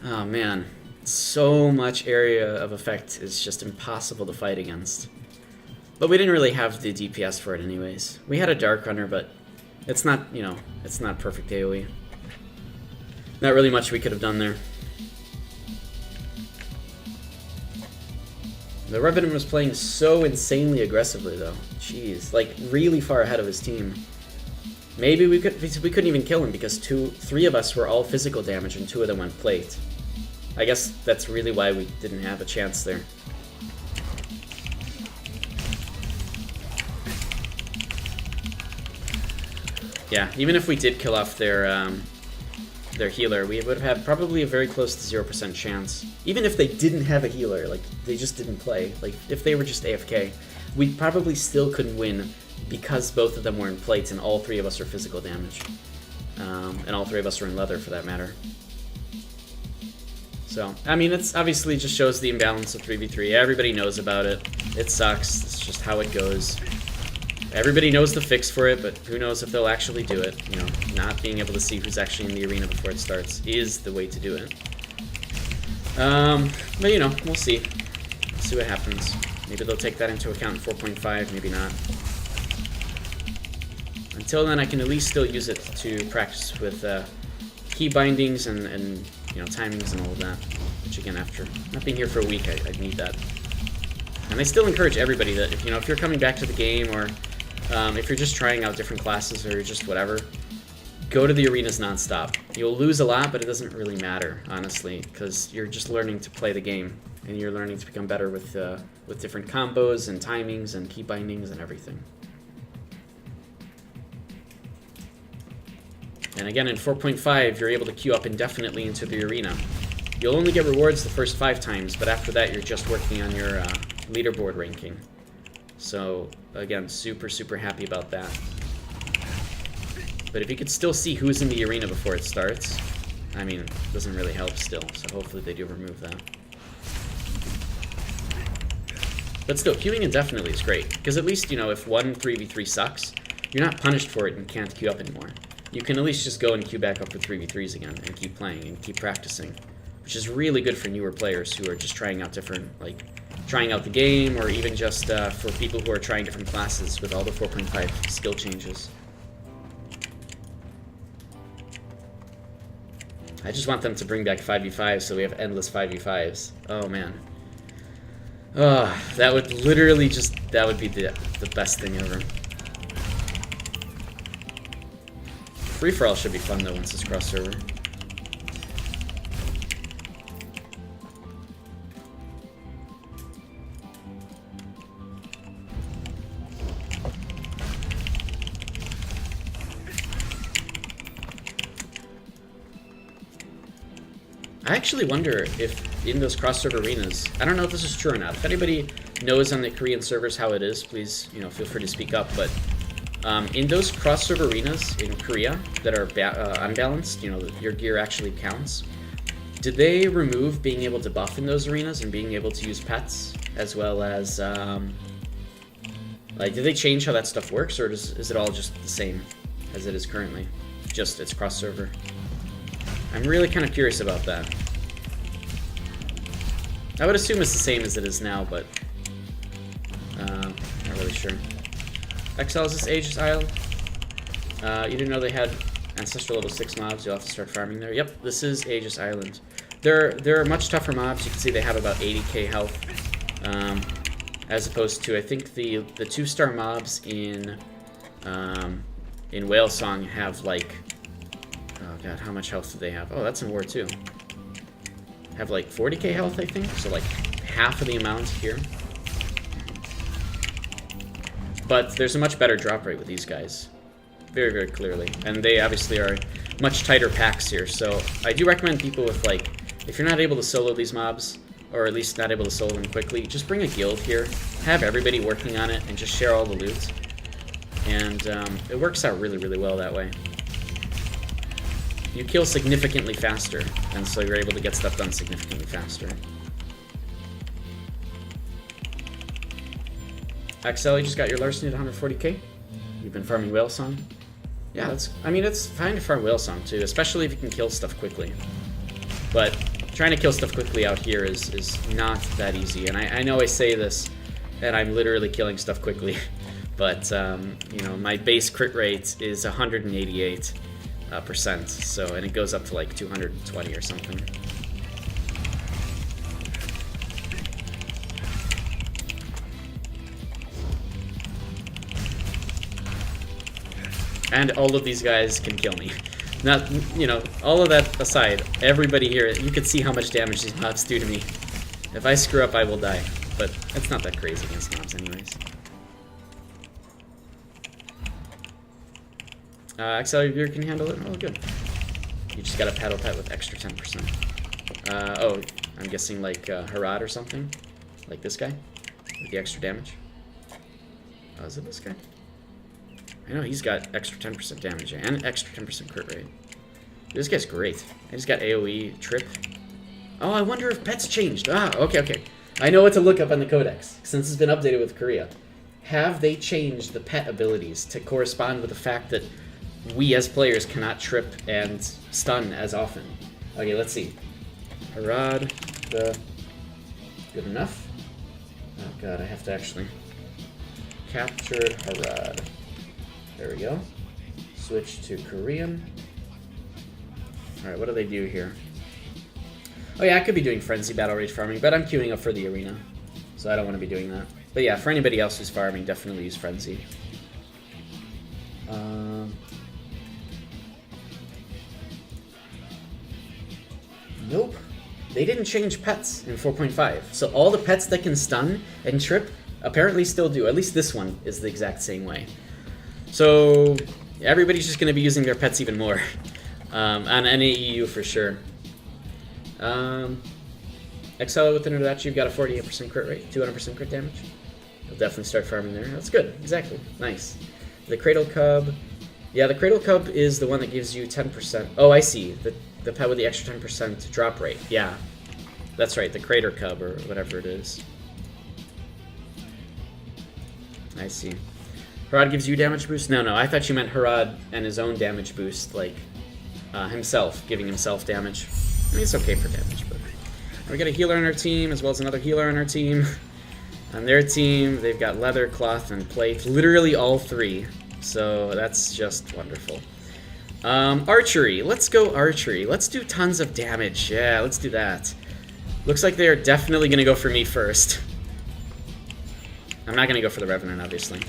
Oh, man. So much area of effect is just impossible to fight against. But we didn't really have the DPS for it anyways. We had a Dark Runner, but it's not, you know, it's not perfect AoE. Not really much we could have done there. The Revenant was playing so insanely aggressively, though. Jeez, like really far ahead of his team. Maybe we couldn't even kill him because three of us were all physical damage and 2 of them went plate. I guess that's really why we didn't have a chance there. Yeah, even if we did kill off their healer, we would have had probably a very close to 0% chance. Even if they didn't have a healer, like, they just didn't play. Like, if they were just AFK, we probably still couldn't win because both of them were in plates and all 3 of us are physical damage. And all 3 of us are in leather, for that matter. So, I mean, it's obviously just shows the imbalance of 3v3. Everybody knows about it. It sucks. It's just how it goes. Everybody knows the fix for it, but who knows if they'll actually do it. You know, not being able to see who's actually in the arena before it starts is the way to do it. But you know, we'll see. We'll see what happens. Maybe they'll take that into account in 4.5, maybe not. Until then, I can at least still use it to practice with key bindings and you know, timings and all of that. Which again, after not being here for a week, I need that. And I still encourage everybody that if, you know, if you're coming back to the game or if you're just trying out different classes or just whatever, go to the arenas nonstop. You'll lose a lot, but it doesn't really matter, honestly, because you're just learning to play the game and you're learning to become better with different combos and timings and key bindings and everything. And again, in 4.5, you're able to queue up indefinitely into the arena. You'll only get rewards the first 5 times, but after that, you're just working on your leaderboard ranking. So, again, super, super happy about that. But if you could still see who's in the arena before it starts, I mean, it doesn't really help still, so hopefully they do remove that. But still, queuing indefinitely is great, because at least, you know, if one 3v3 sucks, you're not punished for it and can't queue up anymore. You can at least just go and queue back up for 3v3s again and keep playing and keep practicing, which is really good for newer players who are just trying out different, like, trying out the game, or even just for people who are trying different classes with all the 4.5 skill changes. I just want them to bring back 5v5 so we have endless 5v5s. Oh, man. That would literally just, that would be the best thing ever. Free-for-all should be fun, though, once it's cross-server. I actually wonder if in those cross-server arenas, I don't know if this is true or not. If anybody knows on the Korean servers how it is, please, you know, feel free to speak up. But in those cross-server arenas in Korea that are unbalanced, you know, your gear actually counts. Did they remove being able to buff in those arenas and being able to use pets, as well as like, did they change how that stuff works, or is it all just the same as it is currently? Just it's cross-server. I'm really kind of curious about that. I would assume it's the same as it is now, but not really sure. Exile, is this Aegis Isle? You didn't know they had Ancestral level 6 mobs, you'll have to start farming there. Yep, this is Aegis Island. They're much tougher mobs. You can see they have about 80k health, as opposed to I think the 2-star mobs in Whale Song have like, oh god, how much health do they have? Oh, that's in War 2. Have like 40k health, I think, so like half of the amount here. But there's a much better drop rate with these guys, very, very clearly, and they obviously are much tighter packs here. So I do recommend people with like, if you're not able to solo these mobs, or at least not able to solo them quickly, just bring a guild here, have everybody working on it, and just share all the loot. And it works out really, really well that way. You kill significantly faster, and so you're able to get stuff done significantly faster. Axel, you just got your Larceny at 140k. You've been farming Whale Song. Yeah, that's, I mean, it's fine to farm Whale Song too, especially if you can kill stuff quickly. But trying to kill stuff quickly out here is not that easy. And I know I say this, and I'm literally killing stuff quickly. But, you know, my base crit rate is 188%, so, and it goes up to like 220 or something. And all of these guys can kill me. Not, you know, all of that aside, everybody here, you can see how much damage these mobs do to me. If I screw up, I will die. But it's not that crazy against mobs anyways. Excalibur can handle it? Oh, good. You just got a paddle pet with extra 10%. Oh, I'm guessing like Harad or something? Like this guy? With the extra damage? Oh, is it this guy? I know he's got extra 10% damage and extra 10% crit rate. This guy's great. I just got AoE trip. Oh, I wonder if pets changed. Ah, okay. I know what to look up on the codex, since it's been updated with Korea. Have they changed the pet abilities to correspond with the fact that we as players cannot trip and stun as often? Okay, let's see. Harad, good enough? Oh god, I have to actually... Captured Harad. There we go. Switch to Korean. Alright, what do they do here? Oh yeah, I could be doing Frenzy Battle Rage farming, but I'm queuing up for the arena, so I don't want to be doing that. But yeah, for anybody else who's farming, definitely use Frenzy. Nope. They didn't change pets in 4.5, so all the pets that can stun and trip apparently still do. At least this one is the exact same way. So everybody's just going to be using their pets even more. On NAEU for sure. Excel with Inodachi, you've got a 48% crit rate, 200% crit damage. You'll definitely start farming there. That's good, exactly. Nice. The Cradle Cub. Yeah, the Cradle Cub is the one that gives you 10%. Oh, I see. The pet with the extra 10% drop rate. Yeah. That's right, the Crater Cub or whatever it is. I see. Harad gives you damage boost? No, I thought you meant Harad and his own damage boost, like himself, giving himself damage. I mean, it's okay for damage, but... We got a healer on our team, as well as another healer on our team. On their team, they've got leather, cloth, and plate. Literally all three. So that's just wonderful. Archery. Let's go archery. Let's do tons of damage. Yeah, let's do that. Looks like they are definitely going to go for me first. I'm not going to go for the Revenant, obviously.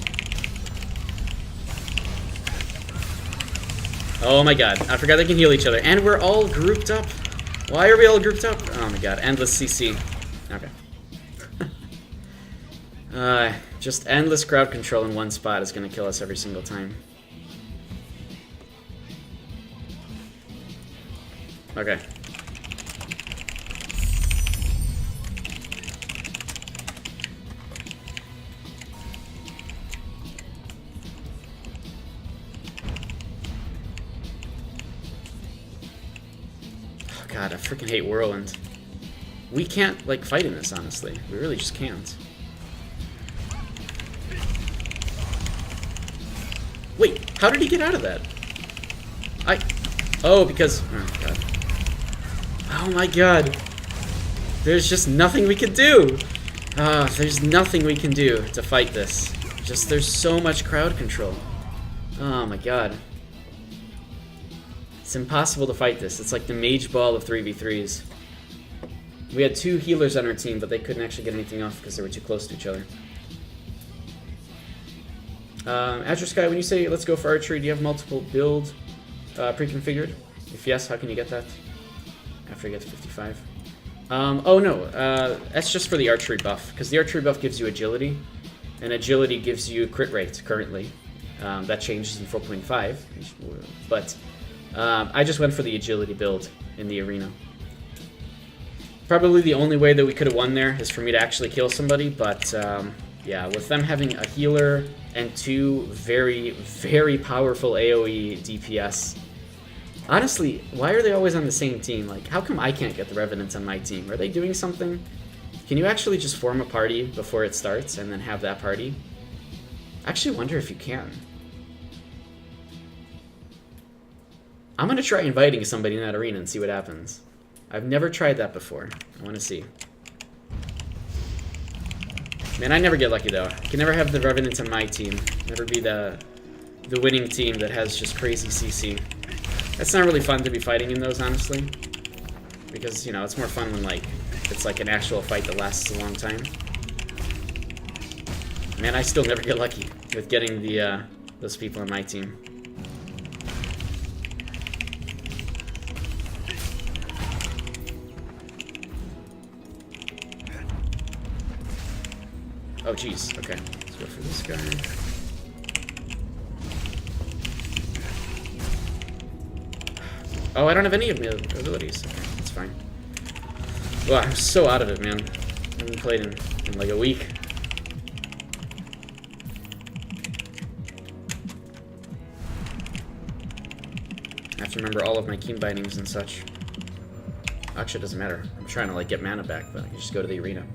Oh my god, I forgot they can heal each other. And we're all grouped up. Why are we all grouped up? Oh my god, endless CC. Okay. Just endless crowd control in one spot is going to kill us every single time. Okay. God, I freaking hate Whirlwind. We can't, like, fight in this, honestly. We really just can't. Wait, how did he get out of that? Oh, because... Oh, God. Oh, my God. There's just nothing we can do. There's nothing we can do to fight this. Just, there's so much crowd control. Oh, my God. It's impossible to fight this. It's like the Mage Ball of 3v3s. We had 2 healers on our team, but they couldn't actually get anything off because they were too close to each other. Azure Sky, when you say let's go for archery, do you have multiple build pre-configured? If yes, how can you get that after you get to 55? Oh no, that's just for the archery buff, because the archery buff gives you agility, and agility gives you crit rate currently. That changes in 4.5, but I just went for the agility build in the arena. Probably the only way that we could have won there is for me to actually kill somebody, but yeah, with them having a healer and 2 very, very powerful AoE DPS. Honestly, why are they always on the same team? Like, how come I can't get the Revenants on my team? Are they doing something? Can you actually just form a party before it starts and then have that party? I actually wonder if you can. I'm gonna try inviting somebody in that arena and see what happens. I've never tried that before. I want to see. Man, I never get lucky though. I can never have the Revenant on my team. Never be the winning team that has just crazy CC. That's not really fun to be fighting in those, honestly. Because, you know, it's more fun when, like, it's like an actual fight that lasts a long time. Man, I still never get lucky with getting the those people on my team. Oh, jeez. Okay. Let's go for this guy. Oh, I don't have any of my abilities. Okay, that's fine. Well, I'm so out of it, man. I haven't played in like a week. I have to remember all of my keen bindings and such. Actually, it doesn't matter. I'm trying to like get mana back, but I can just go to the arena.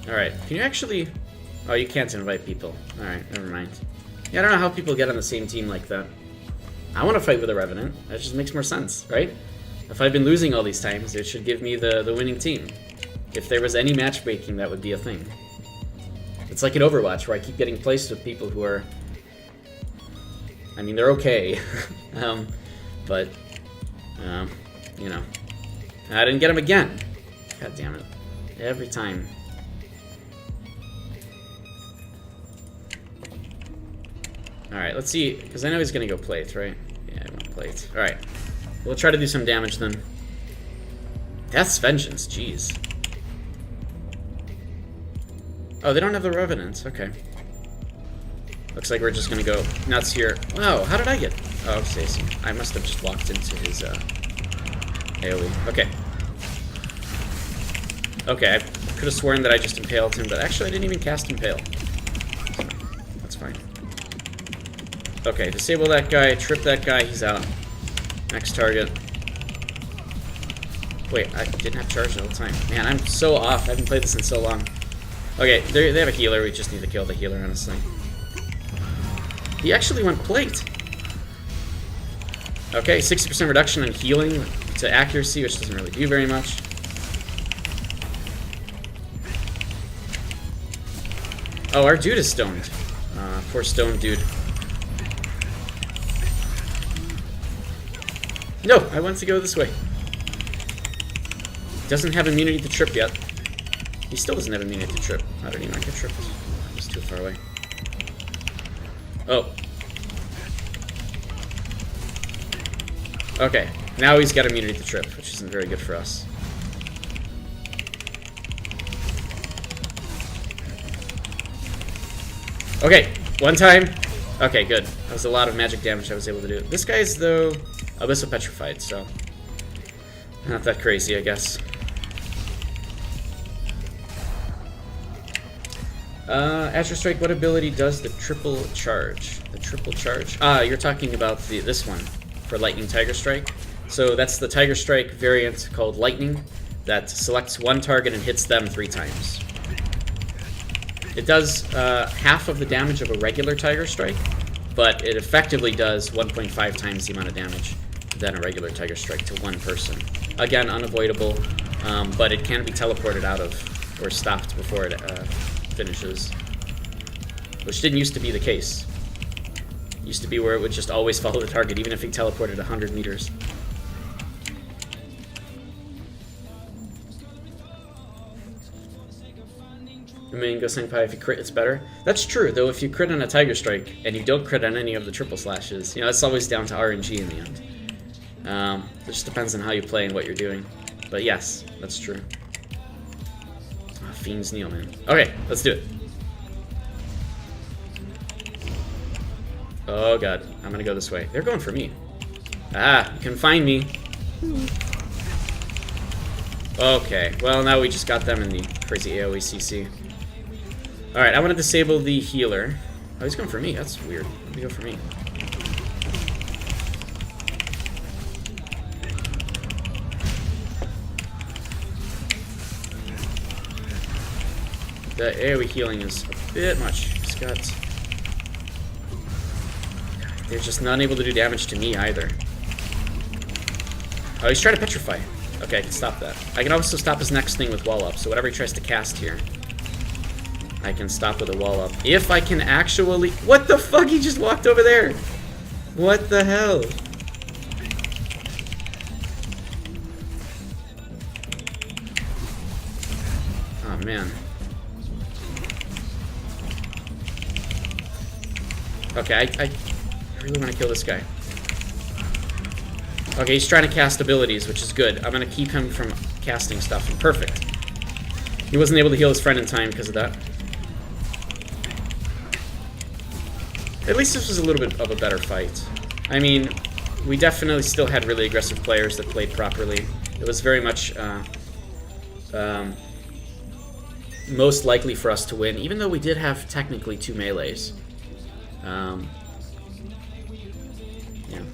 Alright, can you actually... Oh, you can't invite people. Alright, never mind. Yeah, I don't know how people get on the same team like that. I want to fight with a Revenant. That just makes more sense, right? If I've been losing all these times, it should give me the winning team. If there was any matchmaking, that would be a thing. It's like in Overwatch, where I keep getting placed with people who are... I mean, they're okay. But, you know. I didn't get them again. God damn it. Every time. Alright, let's see, because I know he's going to go plate, right? Yeah, I want plate. Alright, we'll try to do some damage then. Death's Vengeance, jeez. Oh, they don't have the Revenants, okay. Looks like we're just going to go nuts here. Wow, how did I get... Oh, Stacy. I must have just walked into his AoE. Okay. Okay, I could have sworn that I just impaled him, but actually I didn't even cast Impale. So, that's fine. Okay, disable that guy, trip that guy, he's out. Next target. Wait, I didn't have charge the whole time. Man, I'm so off. I haven't played this in so long. Okay, they have a healer. We just need to kill the healer, honestly. He actually went plate. Okay, 60% reduction in healing to accuracy, which doesn't really do very much. Oh, our dude is stoned. Poor stoned dude. No, I want to go this way. Doesn't have immunity to trip yet. He still doesn't have immunity to trip. How did he not get tripped? He's too far away. Oh. Okay, now he's got immunity to trip, which isn't very good for us. Okay, one time. Okay, good. That was a lot of magic damage I was able to do. This guy's, though, Abyssal Petrified, so not that crazy, I guess. Azure Strike, what ability does the triple charge? The triple charge? Ah, you're talking about this one for Lightning Tiger Strike. So that's the Tiger Strike variant called Lightning that selects one target and hits them 3 times. It does half of the damage of a regular Tiger Strike, but it effectively does 1.5 times the amount of damage than a regular Tiger Strike to one person. Again, unavoidable, but it can be teleported out of or stopped before it finishes, which didn't used to be the case. It used to be where it would just always follow the target, even if he teleported 100 meters. Mango Senpai, if you crit, it's better. That's true, though. If you crit on a Tiger Strike and you don't crit on any of the triple slashes, you know, it's always down to RNG in the end. It just depends on how you play and what you're doing. But yes, that's true. Oh, Fiend's Kneel, man. Okay, let's do it. Oh god, I'm gonna go this way. They're going for me. Ah, you can find me. Okay, well now we just got them in the crazy AoE CC. Alright, I want to disable the healer. Oh, he's going for me. That's weird. Why did he go for me? The AoE healing is a bit much. He's got... They're just not able to do damage to me either. Oh, he's trying to petrify. Okay, I can stop that. I can also stop his next thing with wall up, so whatever he tries to cast here, I can stop with a wall up. If I can actually... What the fuck? He just walked over there! What the hell? Oh, man. Okay, I really want to kill this guy. Okay, he's trying to cast abilities, which is good. I'm going to keep him from casting stuff. Perfect. He wasn't able to heal his friend in time because of that. At least this was a little bit of a better fight. I mean, we definitely still had really aggressive players that played properly. It was very much most likely for us to win, even though we did have technically 2 melees. Yeah,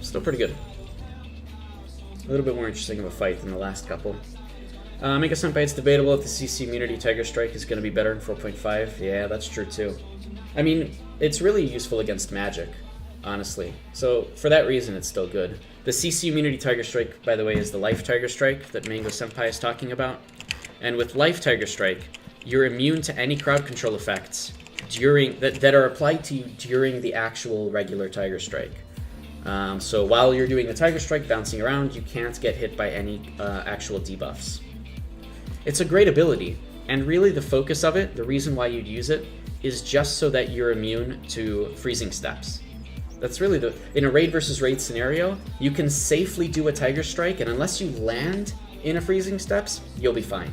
still pretty good. A little bit more interesting of a fight than the last couple. Mega Senpai, it's debatable if the CC immunity Tiger Strike is going to be better in 4.5. Yeah, that's true too. I mean, it's really useful against magic, honestly. So for that reason, it's still good. The CC immunity Tiger Strike, by the way, is the Life Tiger Strike that Mango Senpai is talking about. And with Life Tiger Strike, you're immune to any crowd control effects during that are applied to you during the actual regular Tiger Strike. So while you're doing the Tiger Strike, bouncing around, you can't get hit by any actual debuffs. It's a great ability, and really the focus of it, the reason why you'd use it, is just so that you're immune to freezing steps. That's really the... In a raid versus raid scenario, you can safely do a Tiger Strike, and unless you land in a freezing steps, you'll be fine.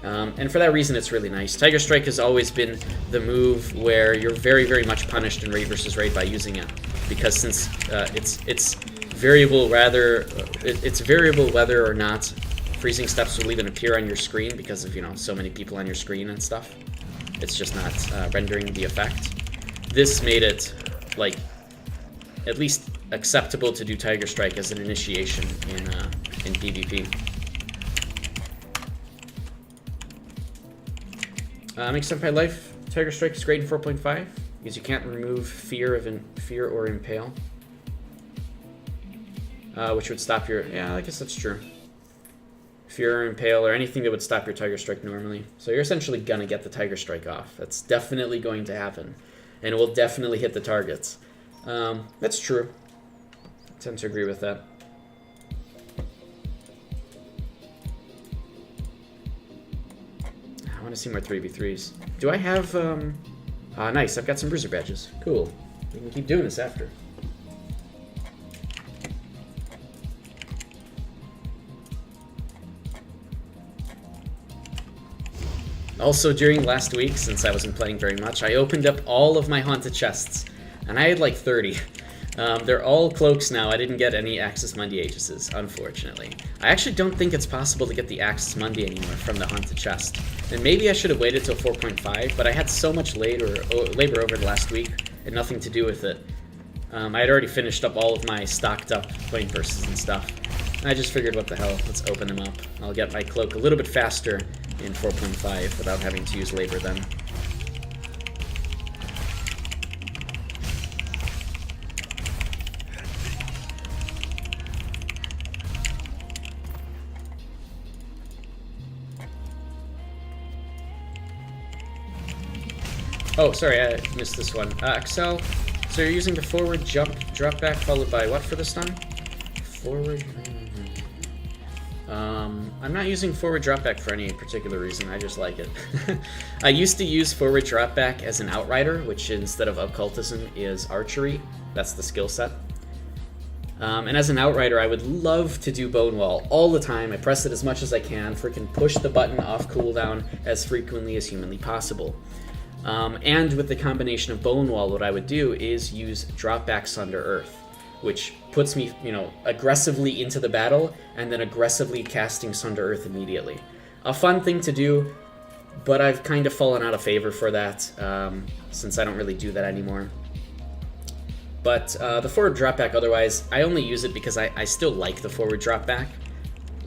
And for that reason, it's really nice. Tiger Strike has always been the move where you're very, very much punished in raid versus raid by using it, because since it's variable it's variable whether or not freezing steps will even appear on your screen because of, you know, so many people on your screen and stuff. It's just not rendering the effect. This made it, like, at least acceptable to do Tiger Strike as an initiation in PvP. Makes Senpai Life Tiger Strike is great in 4.5 because you can't remove fear or impale, which would stop your... Yeah, I guess that's true. Fear or impale or anything that would stop your Tiger Strike normally. So you're essentially gonna get the Tiger Strike off. That's definitely going to happen, and it will definitely hit the targets. That's true. I tend to agree with that. I want to see more 3v3s. Do I have, nice, I've got some bruiser badges. Cool. We can keep doing this after. Also, during last week, since I wasn't playing very much, I opened up all of my haunted chests, and I had like 30. They're all cloaks now. I didn't get any Axis Mundi Aegises, unfortunately. I actually don't think it's possible to get the Axis Mundi anymore from the haunted chest. And maybe I should have waited till 4.5, but I had so much labor over the last week, and nothing to do with it. I had already finished up all of my stocked up coin purses and stuff. And I just figured, what the hell, let's open them up. I'll get my cloak a little bit faster in 4.5 without having to use labor then. Oh, sorry, I missed this one. Excel, so you're using the forward jump, drop back, followed by what for the stun? Forward... I'm not using forward drop back for any particular reason, I just like it. I used to use forward drop back as an outrider, which instead of occultism is archery. That's the skill set. And as an outrider, I would love to do Bone Wall all the time. I press it as much as I can, freaking push the button off cooldown as frequently as humanly possible. And with the combination of Bone Wall, what I would do is use drop back Sunder Earth, which puts me, you know, aggressively into the battle and then aggressively casting Sunder Earth immediately. A fun thing to do, but I've kind of fallen out of favor for that since I don't really do that anymore. But the forward drop back, otherwise, I only use it because I still like the forward drop back.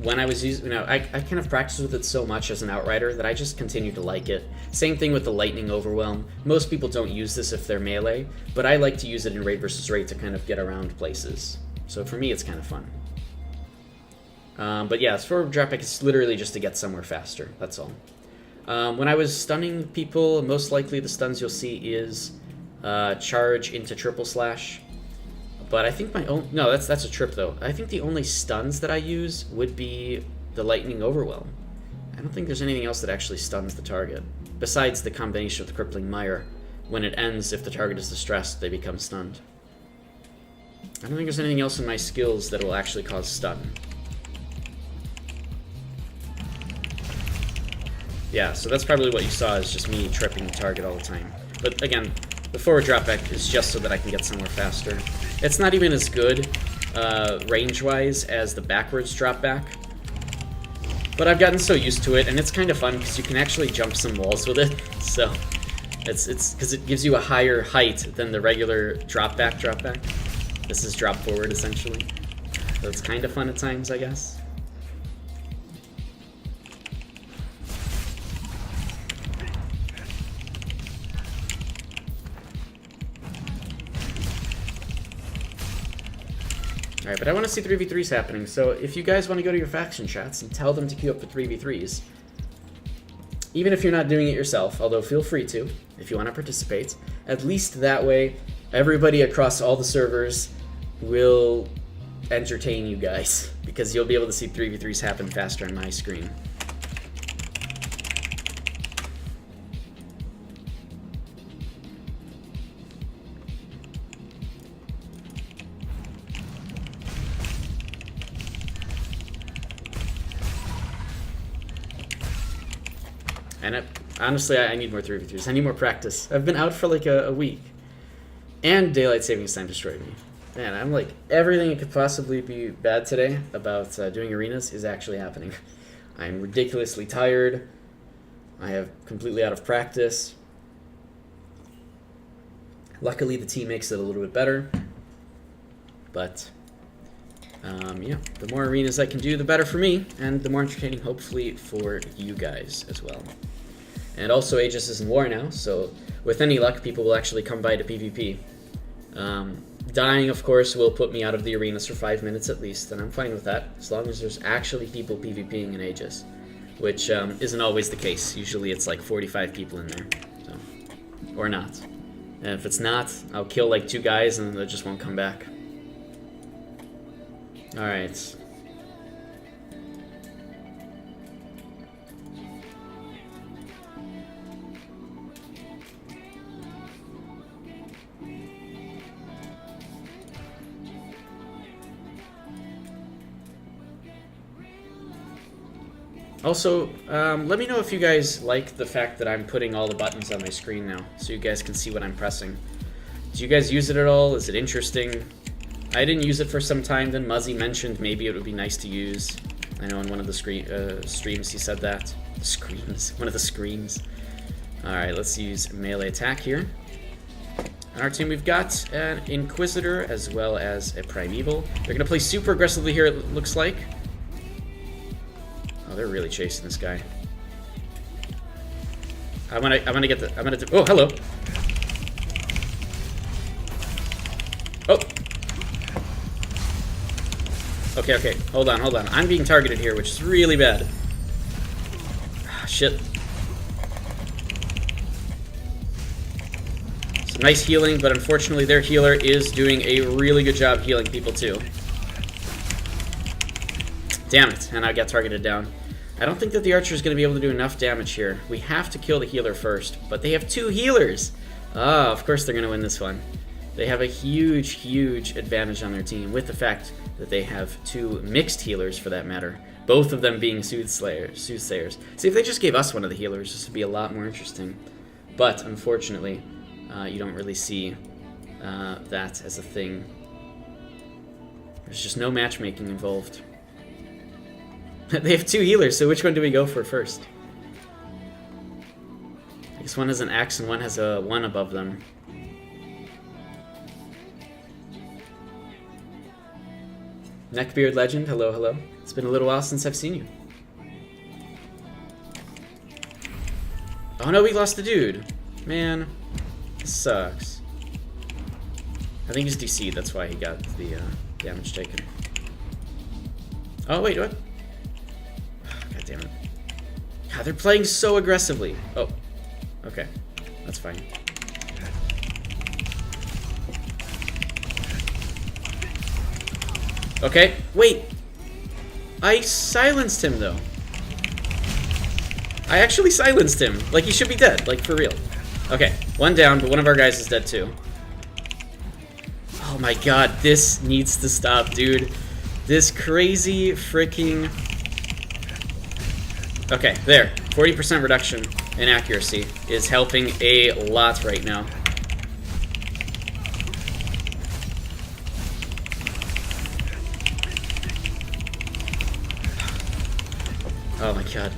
When I was using, you know, I kind of practiced with it so much as an outrider that I just continue to like it. Same thing with the lightning overwhelm. Most people don't use this if they're melee, but I like to use it in raid versus raid to kind of get around places. So for me, it's kind of fun. But yeah, forward drop back is literally just to get somewhere faster. That's all. When I was stunning people, most likely the stuns you'll see is charge into triple slash. But I think my own... No, that's a trip, though. I think the only stuns that I use would be the Lightning Overwhelm. I don't think there's anything else that actually stuns the target. Besides the combination of the Crippling Mire. When it ends, if the target is distressed, they become stunned. I don't think there's anything else in my skills that will actually cause stun. Yeah, so that's probably what you saw, is just me tripping the target all the time. But again, the forward drop back is just so that I can get somewhere faster. It's not even as good range-wise as the backwards drop back. But I've gotten so used to it, and it's kind of fun because you can actually jump some walls with it. So it's because it gives you a higher height than the regular drop back. This is drop forward essentially. So it's kind of fun at times, I guess. Alright, but I want to see 3v3s happening, so if you guys want to go to your faction chats and tell them to queue up for 3v3s, even if you're not doing it yourself, although feel free to, if you want to participate, at least that way, everybody across all the servers will entertain you guys, because you'll be able to see 3v3s happen faster on my screen. And honestly, I need more 3v3s. I need more practice. I've been out for like a week. And Daylight Savings Time destroyed me. Man, I'm like, everything that could possibly be bad today about doing arenas is actually happening. I'm ridiculously tired. I have completely out of practice. Luckily, the team makes it a little bit better. But, yeah, the more arenas I can do, the better for me. And the more entertaining, hopefully, for you guys as well. And also, Aegis is in war now, so with any luck, people will actually come by to PvP. Dying, of course, will put me out of the arenas for 5 minutes at least, and I'm fine with that, as long as there's actually people PvPing in Aegis, which isn't always the case. Usually it's like 45 people in there, so, or not. And if it's not, I'll kill like 2 guys and they just won't come back. Alright. Also, let me know if you guys like the fact that I'm putting all the buttons on my screen now, so you guys can see what I'm pressing. Do you guys use it at all? Is it interesting? I didn't use it for some time, then Muzzy mentioned maybe it would be nice to use. I know in one of the streams he said that. Screams. One of the screams. Alright, let's use melee attack here. On our team we've got an Inquisitor as well as a Primeval. They're going to play super aggressively here, it looks like. Oh, they're really chasing this guy. I'm gonna get the, oh, hello. Oh. Okay, hold on. I'm being targeted here, which is really bad. Ah, shit. Nice healing, but unfortunately their healer is doing a really good job healing people too. Damn it, and I got targeted down. I don't think that the archer is going to be able to do enough damage here. We have to kill the healer first, but they have 2 healers. Ah, of course they're going to win this one. They have a huge, huge advantage on their team with the fact that they have 2 mixed healers for that matter. Both of them being soothsayers. See, if they just gave us one of the healers, this would be a lot more interesting. But, unfortunately, you don't really see that as a thing. There's just no matchmaking involved. They have 2 healers, so which one do we go for first? I guess one has an axe and one has a 1 above them. Neckbeard Legend, hello, hello. It's been a little while since I've seen you. Oh no, we lost the dude. Man, this sucks. I think he's DC'd, that's why he got the damage taken. Oh, wait, what? God damn it. God, they're playing so aggressively. Oh, okay. That's fine. Okay, wait. I silenced him, though. I actually silenced him. Like, he should be dead. Like, for real. Okay, 1 down, but one of our guys is dead, too. Oh my god, this needs to stop, dude. This crazy freaking... Okay, there. 40% reduction in accuracy is helping a lot right now. Oh my god.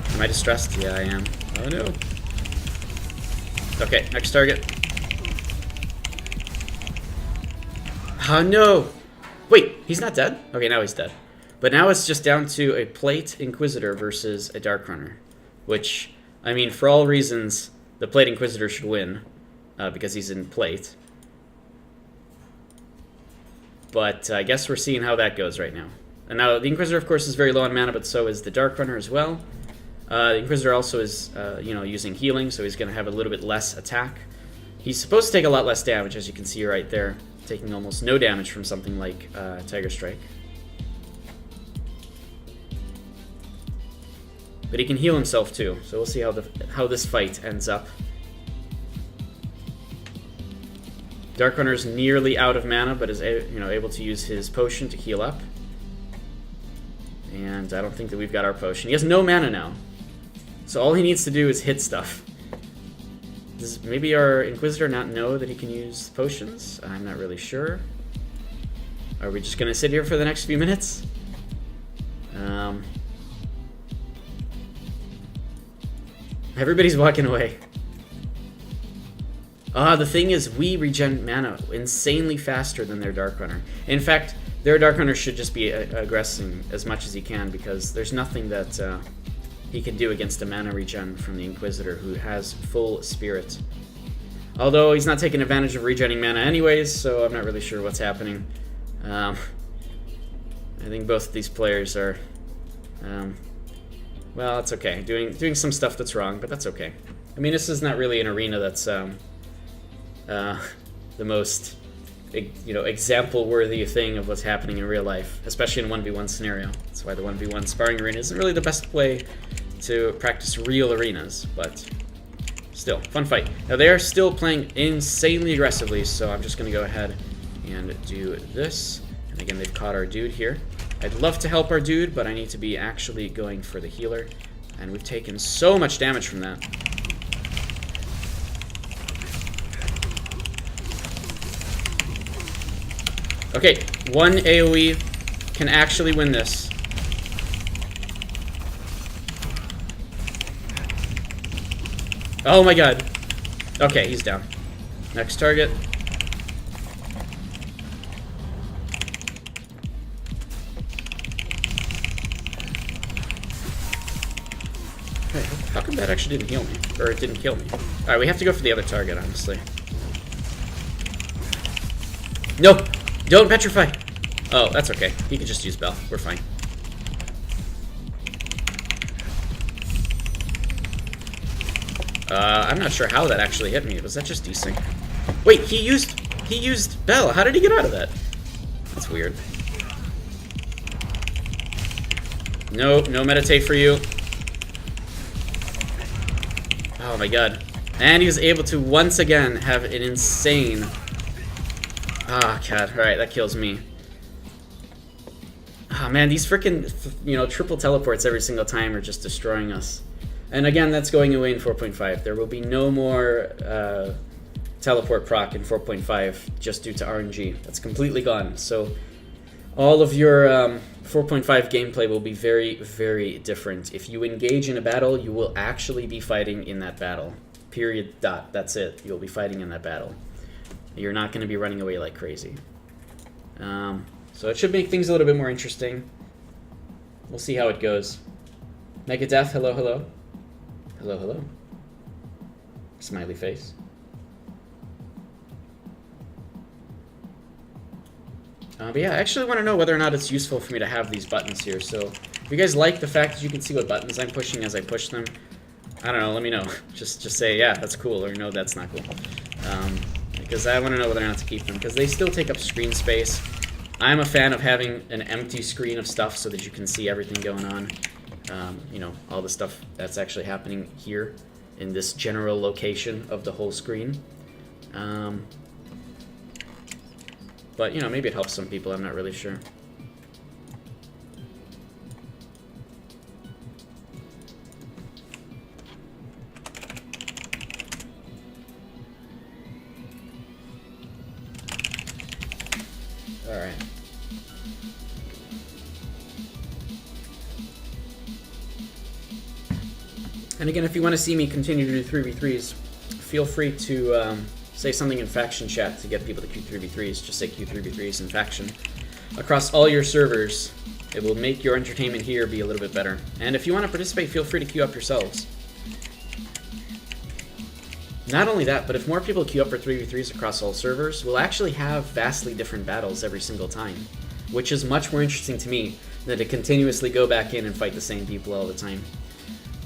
Am I distressed? Yeah, I am. Oh no. Okay, next target. Oh no! Wait, he's not dead? Okay, now he's dead. But now it's just down to a Plate Inquisitor versus a Dark Runner. Which, I mean, for all reasons, the Plate Inquisitor should win. Because he's in Plate. But I guess we're seeing how that goes right now. And now, the Inquisitor, of course, is very low on mana, but so is the Dark Runner as well. The Inquisitor also is, using healing, so he's going to have a little bit less attack. He's supposed to take a lot less damage, as you can see right there. Taking almost no damage from something like Tiger Strike. But he can heal himself too, so we'll see how this fight ends up. Dark Runner's nearly out of mana, but is able to use his potion to heal up. And I don't think that we've got our potion. He has no mana now. So all he needs to do is hit stuff. Does maybe our Inquisitor not know that he can use potions? I'm not really sure. Are we just going to sit here for the next few minutes? Everybody's walking away. The thing is, we regen mana insanely faster than their Dark Runner. In fact, their Dark Runner should just be aggressing as much as he can, because there's nothing that he can do against a mana regen from the Inquisitor, who has full spirit. Although he's not taking advantage of regenning mana anyways, so I'm not really sure what's happening. I think both of these players are... well, it's okay. Doing some stuff that's wrong, but that's okay. I mean, this is not really an arena that's the most... example-worthy thing of what's happening in real life, especially in a 1v1 scenario. That's why the 1v1 sparring arena isn't really the best way to practice real arenas, but still, fun fight. Now, they are still playing insanely aggressively, so I'm just going to go ahead and do this. And again, they've caught our dude here. I'd love to help our dude, but I need to be actually going for the healer, and we've taken so much damage from that. Okay, 1 AoE can actually win this. Oh my god. Okay, he's down. Next target. Hey, how come that actually didn't heal me? Or it didn't kill me? Alright, we have to go for the other target, honestly. No! Don't petrify! Oh, that's okay. He can just use Bell. We're fine. I'm not sure how that actually hit me. Was that just desync? Wait, he used Bell. How did he get out of that? That's weird. Nope, no meditate for you. Oh my god. And he was able to once again have an insane... Ah, god. Alright, that kills me. Ah, man, these freaking, triple teleports every single time are just destroying us. And again, that's going away in 4.5. There will be no more teleport proc in 4.5 just due to RNG. That's completely gone. So all of your 4.5 gameplay will be very, very different. If you engage in a battle, you will actually be fighting in that battle. Period. Dot. That's it. You'll be fighting in that battle. You're not going to be running away like crazy. So it should make things a little bit more interesting. We'll see how it goes. Megadeth, hello, hello. Hello, hello. Smiley face. But yeah, I actually want to know whether or not it's useful for me to have these buttons here. So if you guys like the fact that you can see what buttons I'm pushing as I push them, I don't know, let me know. Just say, yeah, that's cool, or no, that's not cool. Because I want to know whether or not to keep them, because they still take up screen space. I'm a fan of having an empty screen of stuff so that you can see everything going on. All the stuff that's actually happening here in this general location of the whole screen. But, maybe it helps some people, I'm not really sure. Alright. And again, if you want to see me continue to do 3v3s, feel free to say something in faction chat to get people to Q3v3s. Just say Q3v3s in faction. Across all your servers, it will make your entertainment here be a little bit better. And if you want to participate, feel free to queue up yourselves. Not only that, but if more people queue up for 3v3s across all servers, we'll actually have vastly different battles every single time, which is much more interesting to me than to continuously go back in and fight the same people all the time.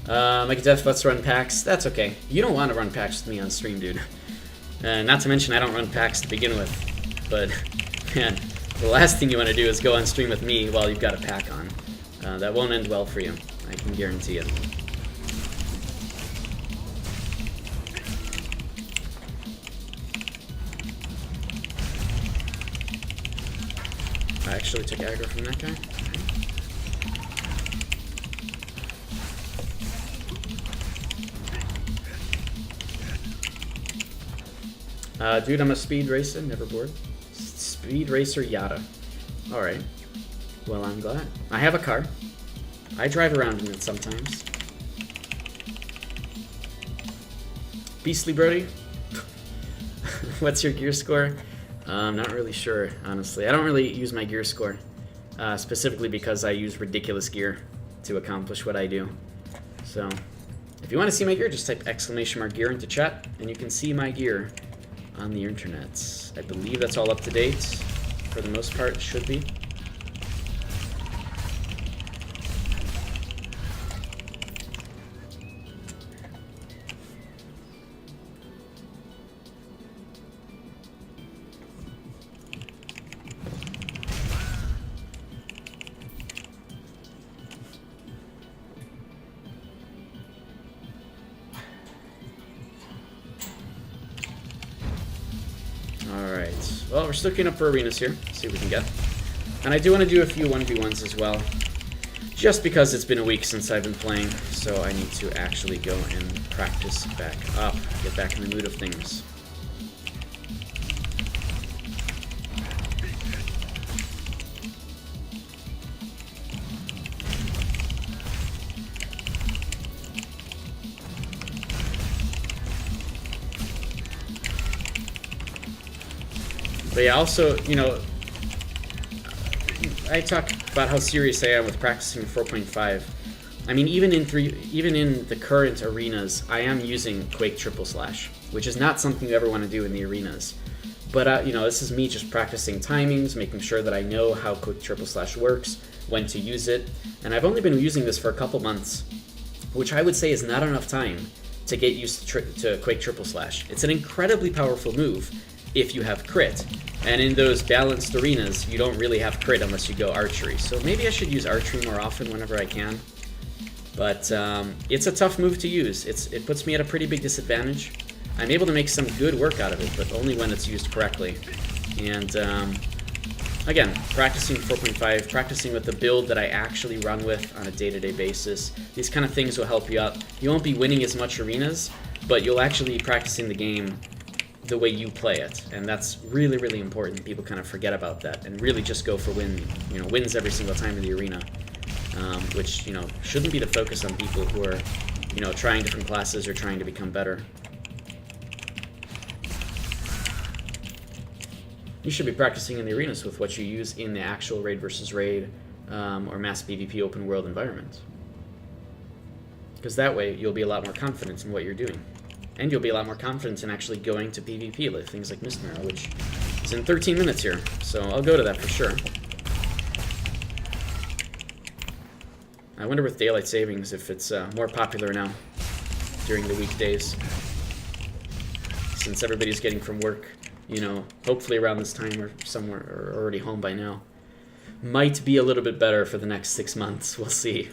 Megadeth, let's run packs. That's okay. You don't want to run packs with me on stream, dude. Not to mention I don't run packs to begin with, but man, the last thing you want to do is go on stream with me while you've got a pack on. That won't end well for you, I can guarantee it. I actually took aggro from that guy. Dude, I'm a speed racer, never bored. Speed racer yada. Alright. Well, I'm glad. I have a car. I drive around in it sometimes. Beastly Brody? What's your gear score? I'm not really sure, honestly. I don't really use my gear score. Specifically because I use ridiculous gear to accomplish what I do. So, if you want to see my gear, just type !gear into chat, and you can see my gear on the internet. I believe that's all up to date. For the most part, it should be. Well, we're still queuing up for arenas here. See what we can get. And I do want to do a few 1v1s as well. Just because it's been a week since I've been playing, so I need to actually go and practice back up. Get back in the mood of things. But yeah, also, I talk about how serious I am with practicing 4.5. I mean, even in the current arenas, I am using Quake Triple Slash, which is not something you ever want to do in the arenas. But this is me just practicing timings, making sure that I know how Quake Triple Slash works, when to use it, and I've only been using this for a couple months, which I would say is not enough time to get used to Quake Triple Slash. It's an incredibly powerful move if you have crit. And in those balanced arenas, you don't really have crit unless you go archery. So maybe I should use archery more often whenever I can. But it's a tough move to use. It puts me at a pretty big disadvantage. I'm able to make some good work out of it, but only when it's used correctly. And again, practicing 4.5, practicing with the build that I actually run with on a day-to-day basis, these kind of things will help you out. You won't be winning as much arenas, but you'll actually be practicing the game the way you play it, and that's really, really important. People kind of forget about that and really just go for wins every single time in the arena, which shouldn't be the focus on people who are trying different classes or trying to become better. You should be practicing in the arenas with what you use in the actual raid versus raid or mass PvP open world environment, because that way you'll be a lot more confident in what you're doing. And you'll be a lot more confident in actually going to PvP, like things like Mistmirror, which is in 13 minutes here. So I'll go to that for sure. I wonder with Daylight Savings if it's more popular now during the weekdays. Since everybody's getting from work, hopefully around this time or somewhere, or already home by now. Might be a little bit better for the next 6 months. We'll see.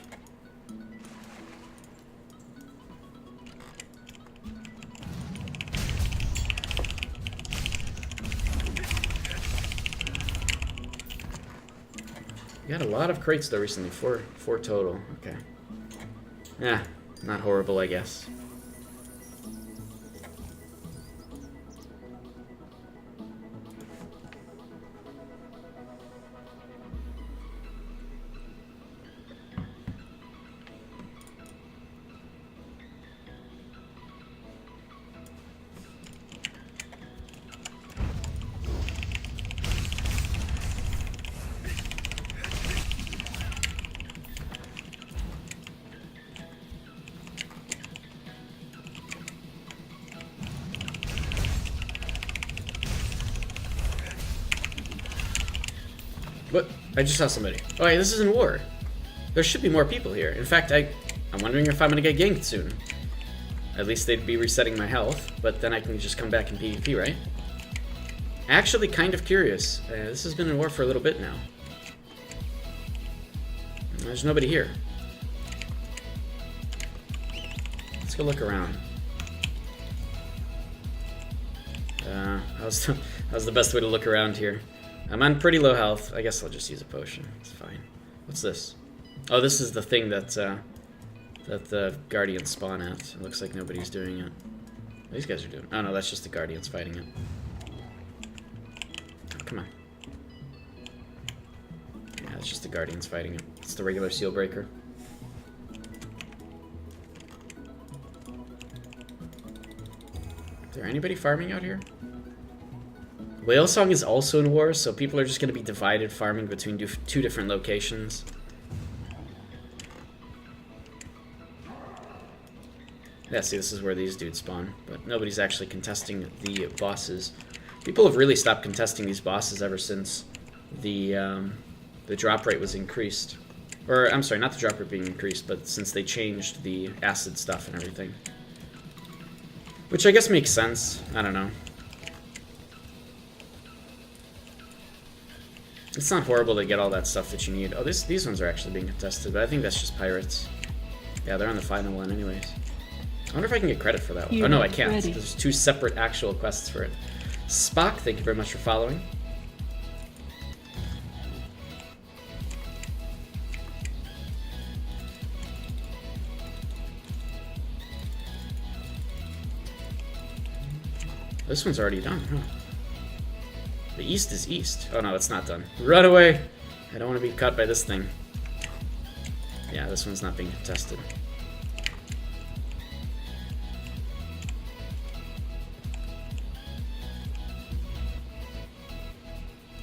You got a lot of crates though recently, four total. Okay. Yeah, not horrible, I guess. What? I just saw somebody. Oh, hey, this isn't war. There should be more people here. In fact, I'm wondering if I'm gonna get ganked soon. At least they'd be resetting my health, but then I can just come back in PvP, right? Actually, kind of curious. This has been in war for a little bit now. There's nobody here. Let's go look around. How's the best way to look around here? I'm on pretty low health. I guess I'll just use a potion. It's fine. What's this? Oh, this is the thing that the Guardians spawn at. It looks like nobody's doing it. These guys are doing it. Oh no, that's just the Guardians fighting it. Oh, come on. Yeah, it's just the Guardians fighting it. It's the regular Seal Breaker. Is there anybody farming out here? Whalesong is also in war, so people are just going to be divided farming between two different locations. Yeah, see, this is where these dudes spawn, but nobody's actually contesting the bosses. People have really stopped contesting these bosses ever since the drop rate was increased. Or, I'm sorry, not the drop rate being increased, but since they changed the acid stuff and everything. Which I guess makes sense. I don't know. It's not horrible to get all that stuff that you need. Oh, these ones are actually being contested, but I think that's just pirates. Yeah, they're on the final one anyways. I wonder if I can get credit for that one. Oh no, I can't. Ready. There's two separate actual quests for it. Spock, thank you very much for following. This one's already done, huh? The east is east. Oh no, it's not done. Run away! I don't want to be caught by this thing. Yeah, this one's not being contested.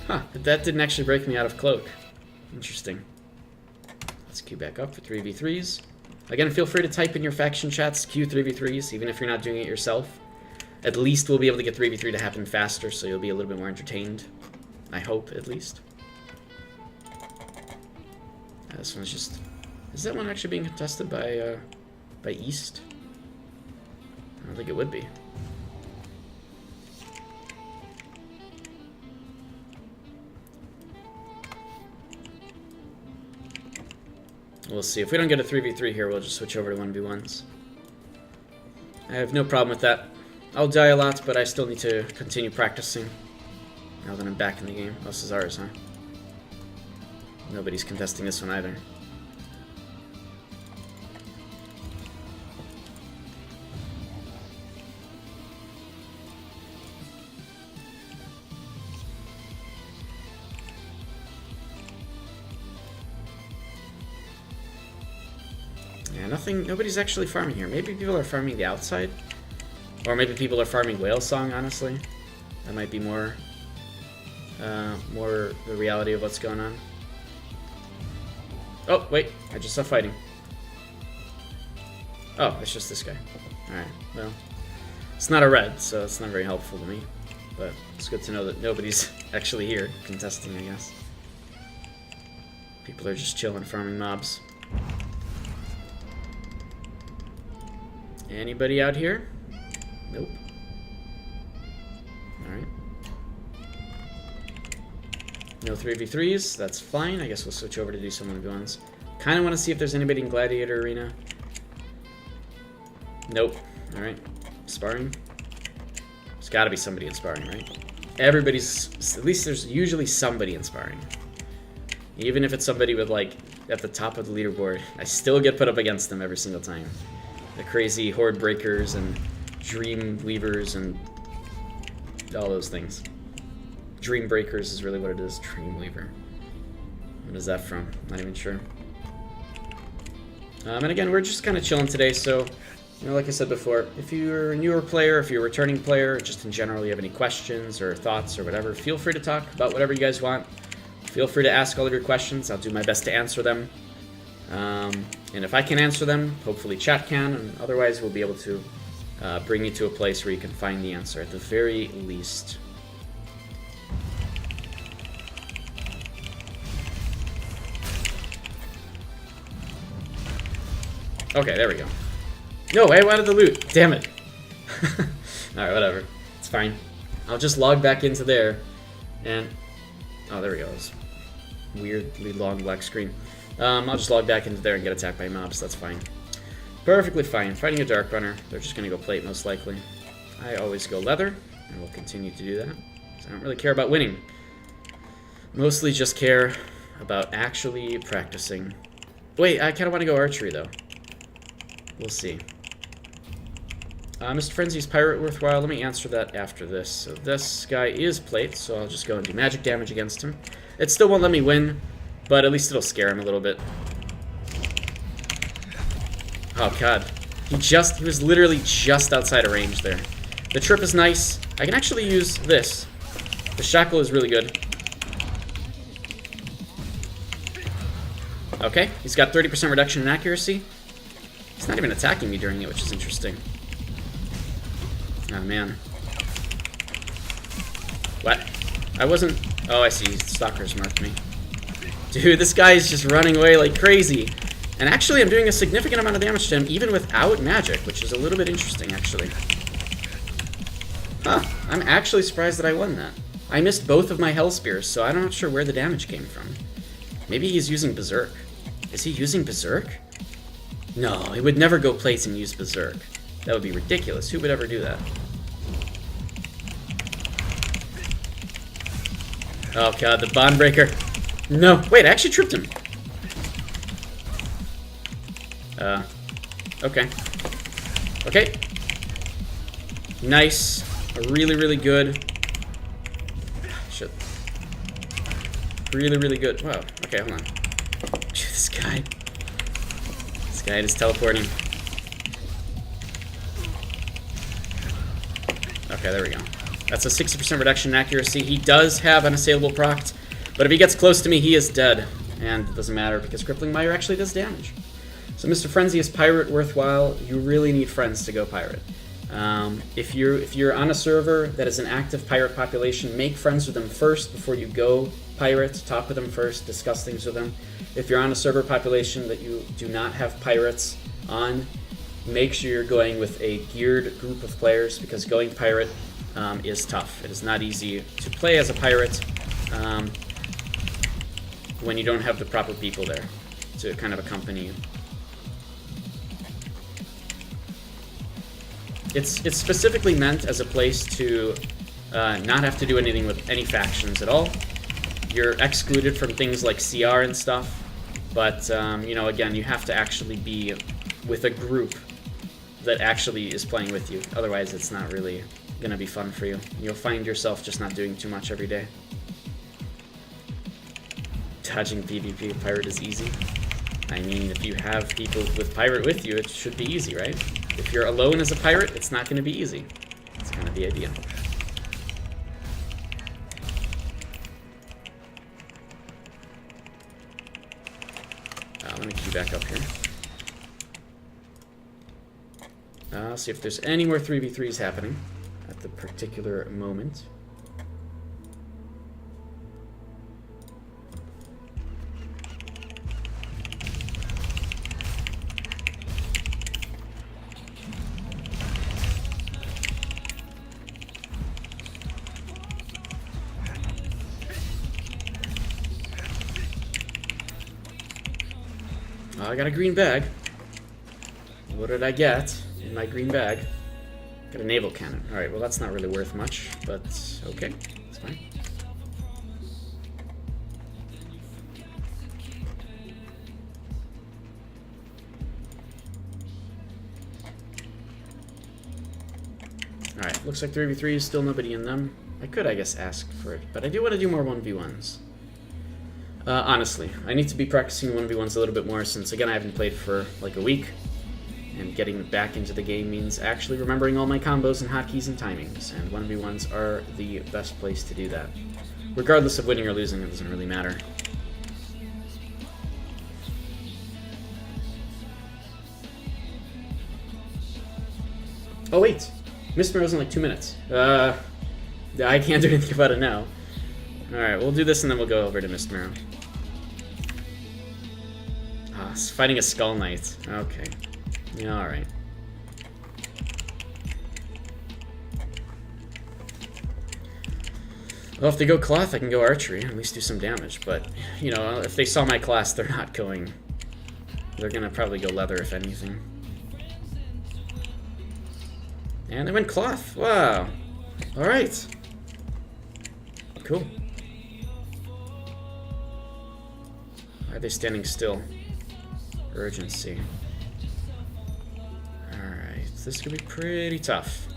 Huh, that didn't actually break me out of cloak. Interesting. Let's queue back up for 3v3s. Again, feel free to type in your faction chats, queue 3v3s, even if you're not doing it yourself. At least we'll be able to get 3v3 to happen faster, so you'll be a little bit more entertained. I hope, at least. This one's just... Is that one actually being contested by East? don't think it would be. We'll see. If we don't get a 3v3 here, we'll just switch over to 1v1s. I have no problem with that. I'll die a lot, but I still need to continue practicing. Now that I'm back in the game. Oh, this is ours, huh? Nobody's contesting this one either. Yeah, nobody's actually farming here. Maybe people are farming the outside. Or maybe people are farming Whale Song, honestly. That might be more the reality of what's going on. Oh, wait, I just saw fighting. Oh, it's just this guy. Alright, well, it's not a red, so it's not very helpful to me. But it's good to know that nobody's actually here contesting, I guess. People are just chilling, farming mobs. Anybody out here? Nope. Alright. No 3v3s, that's fine. I guess we'll switch over to do some 1v1s. Kind of want to see if there's anybody in Gladiator Arena. Nope. Alright. Sparring. There's got to be somebody in sparring, right? Everybody's... At least there's usually somebody in sparring. Even if it's somebody with, like, at the top of the leaderboard, I still get put up against them every single time. The crazy Horde Breakers and Dream Weavers and all those things. Dream Breakers is really what it is. Dream Weaver. What is that from? Not even sure. And again, we're just kind of chilling today, so, you know, like I said before, if you're a newer player, if you're a returning player, just in general you have any questions or thoughts or whatever, feel free to talk about whatever you guys want. Feel free to ask all of your questions. I'll do my best to answer them. And if I can answer them, hopefully chat can, and otherwise we'll be able to bring you to a place where you can find the answer at the very least. Okay, there we go. No, I wanted the loot. Damn it. Alright, whatever. It's fine. I'll just log back into there, and... Oh, there we go. It's weirdly long black screen. I'll just log back into there and get attacked by mobs. That's fine. Perfectly fine. Fighting a Dark Runner. They're just going to go plate, most likely. I always go leather, and we'll continue to do that. I don't really care about winning. Mostly just care about actually practicing. Wait, I kind of want to go archery, though. We'll see. Mr. Frenzy's Pirate worthwhile? Let me answer that after this. So this guy is plate, so I'll just go and do magic damage against him. It still won't let me win, but at least it'll scare him a little bit. Oh god. He was literally just outside of range there. The trip is nice. I can actually use this. The shackle is really good. Okay, he's got 30% reduction in accuracy. He's not even attacking me during it, which is interesting. Oh, man. What? I wasn't... Oh, I see. Stalkers marked me. Dude, this guy is just running away like crazy. And actually, I'm doing a significant amount of damage to him, even without magic, which is a little bit interesting, actually. Huh. I'm actually surprised that I won that. I missed both of my Hell Spears, so I'm not sure where the damage came from. Maybe he's using Berserk. Is he using Berserk? No, he would never go place and use Berserk. That would be ridiculous. Who would ever do that? Oh god, the Bond Breaker. No, wait, I actually tripped him. Okay. Okay. Nice. Really, really good. Shit. Really, really good. Wow. Okay, hold on. This guy. This guy is teleporting. Okay, there we go. That's a 60% reduction in accuracy. He does have unassailable proc, but if he gets close to me, he is dead. And it doesn't matter because Crippling Mire actually does damage. So Mr. Frenzy is pirate worthwhile. You really need friends to go pirate. If you're on a server that is an active pirate population, make friends with them first before you go pirate. Talk with them first, discuss things with them. If you're on a server population that you do not have pirates on, make sure you're going with a geared group of players, because going pirate is tough. It is not easy to play as a pirate when you don't have the proper people there to kind of accompany you. It's specifically meant as a place to not have to do anything with any factions at all. You're excluded from things like CR and stuff, but you know, again, you have to actually be with a group that actually is playing with you. Otherwise, it's not really gonna be fun for you. You'll find yourself just not doing too much every day. Dodging PvP pirate is easy. I mean, if you have people with pirate with you, it should be easy, right? If you're alone as a pirate, it's not going to be easy. That's kind of the idea. Let me queue back up here. See if there's any more 3v3s happening at the particular moment. I got a green bag. What did I get in my green bag? Got a naval cannon. Alright, well that's not really worth much, but okay, it's fine. Alright, looks like 3v3 is still nobody in them. I could, I guess, ask for it, but I do want to do more 1v1s. Honestly, I need to be practicing 1v1s a little bit more since, again, I haven't played for like a week. And getting back into the game means actually remembering all my combos and hotkeys and timings. And 1v1s are the best place to do that. Regardless of winning or losing, it doesn't really matter. Oh wait! Mist Mirror's in like 2 minutes. I can't do anything about it now. Alright, we'll do this and then we'll go over to Mist Mirror. Fighting a Skull Knight. Okay. Yeah, alright. Well, if they go cloth, I can go archery, at least do some damage, but, you know, if they saw my class, they're not going... They're gonna probably go leather, if anything. And they went cloth. Wow. Alright. Cool. Why are they standing still? Urgency. Alright, this could be pretty tough.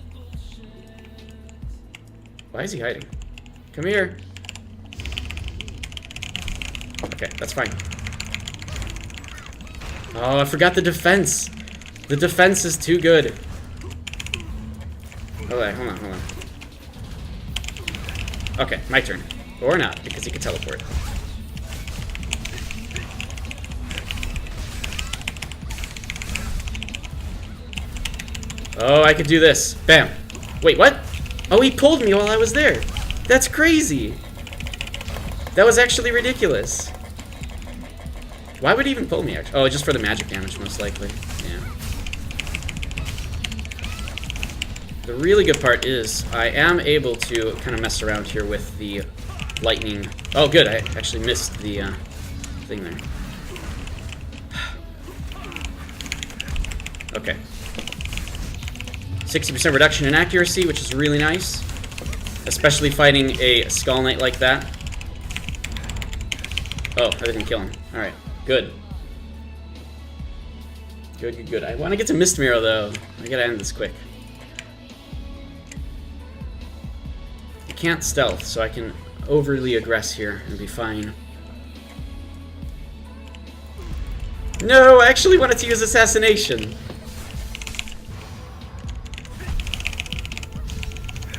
Why is he hiding? Come here! Okay, that's fine. Oh, I forgot the defense! The defense is too good. Okay, hold on. Okay, my turn. Or not, because he can teleport. Oh, I could do this. Bam. Wait, what? Oh, he pulled me while I was there. That's crazy. That was actually ridiculous. Why would he even pull me, actually? Oh, just for the magic damage, most likely. Yeah. The really good part is I am able to kind of mess around here with the lightning. Oh, good. I actually missed the thing there. Okay. 60% reduction in accuracy, which is really nice. Especially fighting a Skull Knight like that. Oh, I didn't kill him. Alright, good. Good. I want to get to Mist Mirror, though. I gotta end this quick. I can't stealth, so I can overly aggress here and be fine. No, I actually wanted to use Assassination.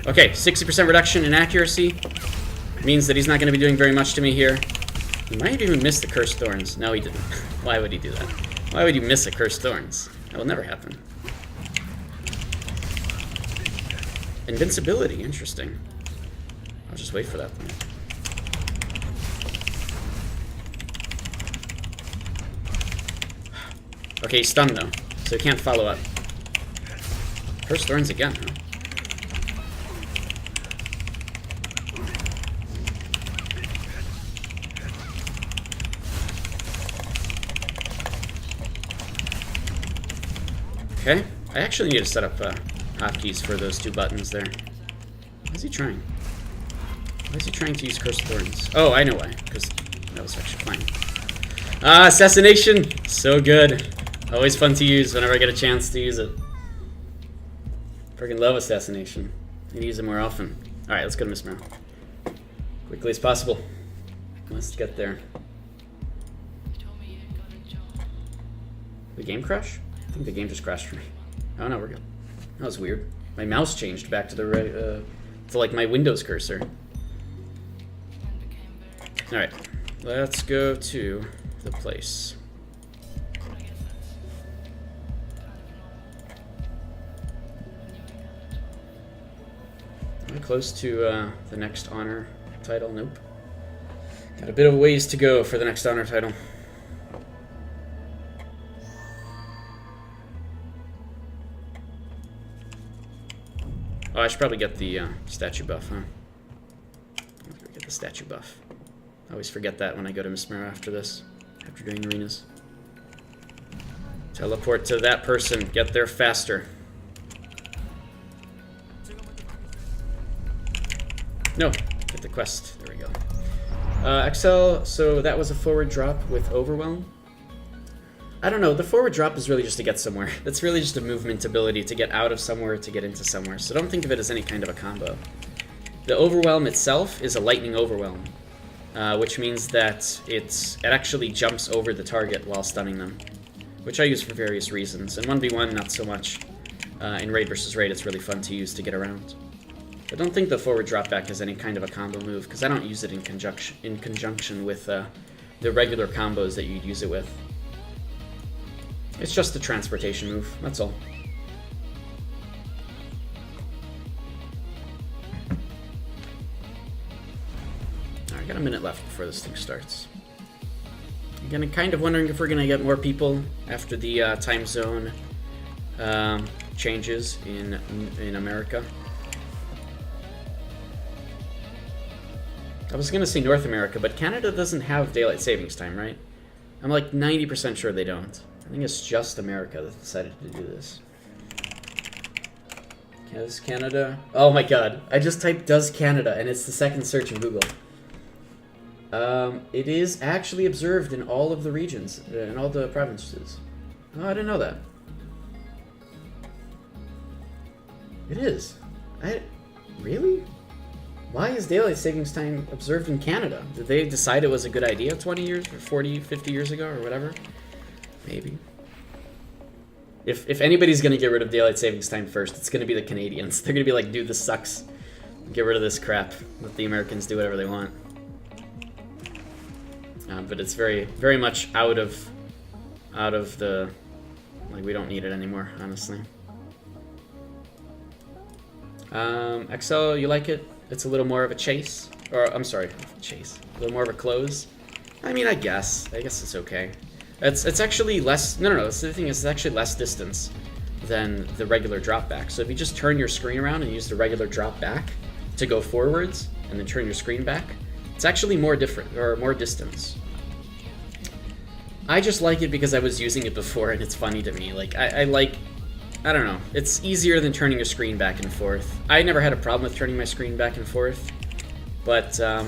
Okay, 60% reduction in accuracy means that he's not going to be doing very much to me here. He might have even missed the Cursed Thorns. No, he didn't. Why would he do that? Why would you miss a Cursed Thorns? That will never happen. Invincibility, interesting. I'll just wait for that then. Okay, he's stunned though, so he can't follow up. Cursed Thorns again, huh? Okay, I actually need to set up hotkeys for those 2 buttons there. What is he trying? Why is he trying to use Cursed Thorns? Oh, I know why. Because that was actually fine. Ah, Assassination! So good. Always fun to use whenever I get a chance to use it. Freaking love Assassination. Need to use it more often. Alright, let's go to Mesmero. Quickly as possible. Let's get there. The game crash? I think the game just crashed for me. Oh no, we're good. That was weird. My mouse changed back to the to like my Windows cursor. Alright, let's go to the place. Am I close to the next honor title? Nope. Got a bit of a ways to go for the next honor title. Oh, I should probably get the statue buff, huh? Get the statue buff. I always forget that when I go to Mesmero after this, after doing arenas. Teleport to that person. Get there faster. No, get the quest. There we go. Excel, so that was a forward drop with Overwhelm. I don't know, the forward drop is really just to get somewhere. That's really just a movement ability to get out of somewhere to get into somewhere, so don't think of it as any kind of a combo. The Overwhelm itself is a Lightning Overwhelm, which means that it actually jumps over the target while stunning them, which I use for various reasons. In 1v1, not so much. In Raid vs. Raid, it's really fun to use to get around. But don't think the forward drop back is any kind of a combo move, because I don't use it in conjunction with the regular combos that you'd use it with. It's just a transportation move, that's all. Alright, got a minute left before this thing starts. Again, I'm kind of wondering if we're going to get more people after the time zone changes in America. I was going to say North America, but Canada doesn't have daylight savings time, right? I'm like 90% sure they don't. I think it's just America that decided to do this. Does Canada? Oh my god. I just typed "does Canada" and it's the second search in Google. It is actually observed in all of the regions, in all the provinces. Oh, I didn't know that. It is. Really? Why is daylight savings time observed in Canada? Did they decide it was a good idea 20 years or 40, 50 years ago or whatever? Maybe. If anybody's going to get rid of daylight savings time first, it's going to be the Canadians. They're going to be like, dude, this sucks. Get rid of this crap. Let the Americans do whatever they want. But it's very, very much out of the... Like, we don't need it anymore, honestly. XL, you like it? It's a little more of a chase. Or, I'm sorry, chase. A little more of a close. I mean, I guess it's okay. It's actually less... No, the thing is, it's actually less distance than the regular drop back. So if you just turn your screen around and use the regular drop back to go forwards, and then turn your screen back, it's actually more different, or more distance. I just like it because I was using it before, and it's funny to me. Like, I don't know. It's easier than turning your screen back and forth. I never had a problem with turning my screen back and forth, but, I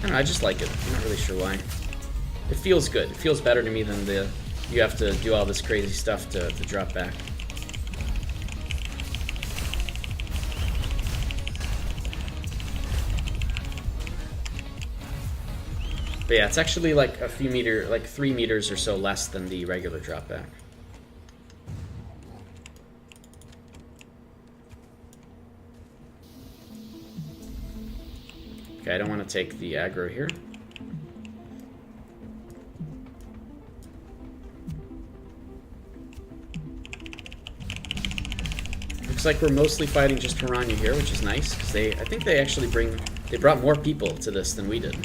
don't know, I just like it. I'm not really sure why. It feels good. It feels better to me than you have to do all this crazy stuff to drop back. But yeah, it's actually like a few like 3 meters or so less than the regular drop back. Okay, I don't want to take the aggro here. Looks like we're mostly fighting just Piranha here, which is nice, because I think they actually brought more people to this than we did.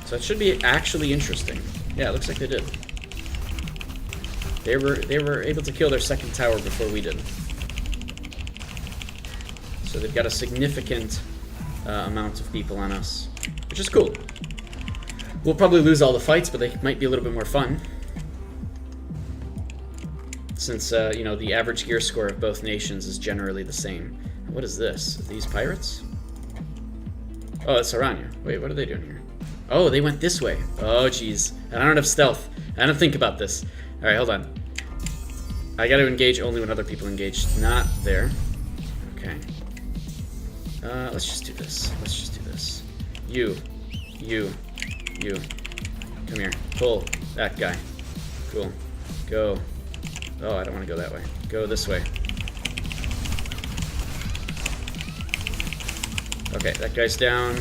So it should be actually interesting. Yeah, it looks like they did. They were able to kill their second tower before we did. So they've got a significant amount of people on us, which is cool. We'll probably lose all the fights, but they might be a little bit more fun. Since, you know, the average gear score of both nations is generally the same. What is this? Are these pirates? Oh, it's Aranya. Wait, what are they doing here? Oh, they went this way. Oh, jeez. And I don't have stealth. I don't think about this. Alright, hold on. I gotta engage only when other people engage. Not there. Okay. Let's just do this. Let's just do this. You. Come here. Pull that guy. Cool. Go. Oh, I don't want to go that way. Go this way. Okay, that guy's down.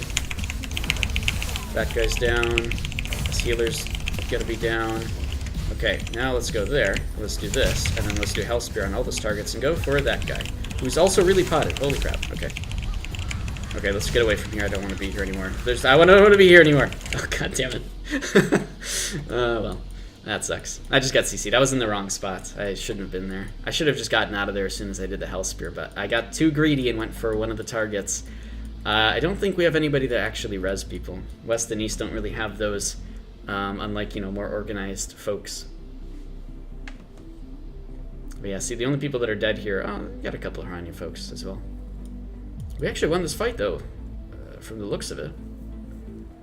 That guy's down. This healer's gonna be down. Okay, now let's go there. Let's do this, and then let's do Hell Spear on all those targets and go for that guy, who's also really potted. Holy crap. Okay. Okay, let's get away from here. I don't want to be here anymore. I don't want to be here anymore. Oh, god damn it. Well, that sucks. I just got CC'd. I was in the wrong spot. I shouldn't have been there. I should have just gotten out of there as soon as I did the Hell Spear, but I got too greedy and went for one of the targets. I don't think we have anybody that actually res people. West and East don't really have those, unlike, you know, more organized folks. But yeah, see, the only people that are dead here... Oh, we got a couple of Harania folks as well. We actually won this fight, though, from the looks of it.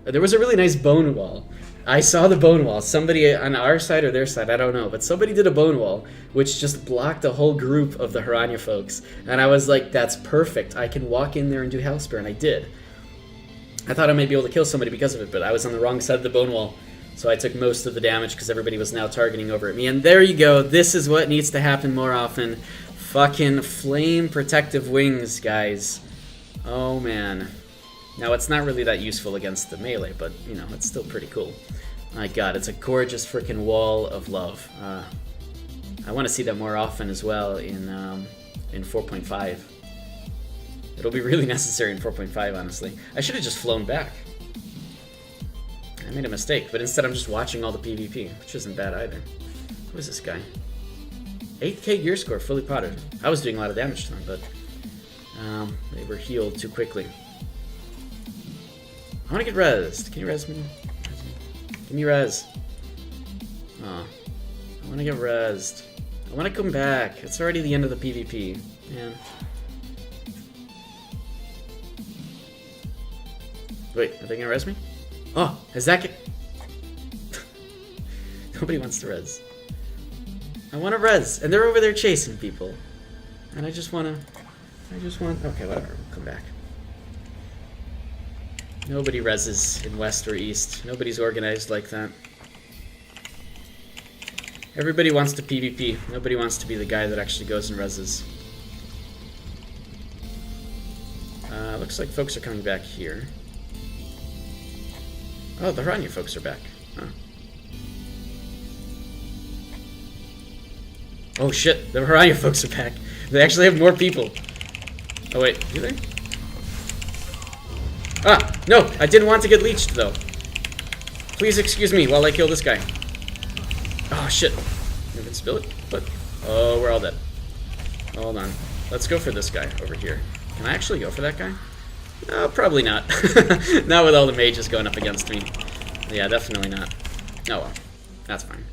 There was a really nice bone wall. I saw the bone wall. Somebody on our side or their side, I don't know, but somebody did a bone wall, which just blocked a whole group of the Harania folks. And I was like, that's perfect. I can walk in there and do Hell Spear, and I did. I thought I might be able to kill somebody because of it, but I was on the wrong side of the bone wall. So I took most of the damage because everybody was now targeting over at me. And there you go. This is what needs to happen more often. Fucking flame protective wings, guys. Oh, man. Now, it's not really that useful against the melee, but, you know, it's still pretty cool. My god, it's a gorgeous freaking wall of love. I want to see that more often as well in 4.5. It'll be really necessary in 4.5, honestly. I should have just flown back. I made a mistake, but instead I'm just watching all the PvP, which isn't bad either. Who is this guy? 8k gear score, fully potted. I was doing a lot of damage to them, but they were healed too quickly. I want to get rezzed. Can you res me? Give me res. Oh, I want to get rezzed. I want to come back. It's already the end of the PvP. Man. Wait, are they going to res me? Oh, is that get... Nobody wants to res. I want to res, and they're over there chasing people. And I just want to... Okay, whatever. We'll come back. Nobody reses in West or East. Nobody's organized like that. Everybody wants to PvP. Nobody wants to be the guy that actually goes and reses. Looks like folks are coming back here. Oh, the Harania folks are back. Huh. Oh shit, the Harania folks are back. They actually have more people. Oh wait, do they? Ah, no, I didn't want to get leeched though. Please excuse me while I kill this guy. Oh shit. Invincibility? What? Oh, we're all dead. Hold on. Let's go for this guy over here. Can I actually go for that guy? No, probably not. Not with all the mages going up against me. Yeah, definitely not. Oh well, that's fine.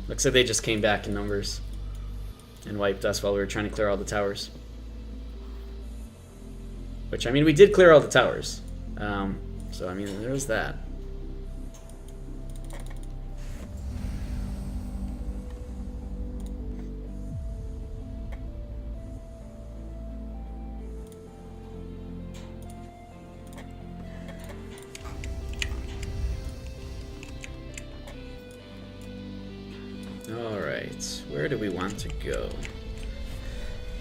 Looks like they just came back in numbers and wiped us while we were trying to clear all the towers. Which, I mean, we did clear all the towers. So, I mean, there's that. Alright, where do we want to go?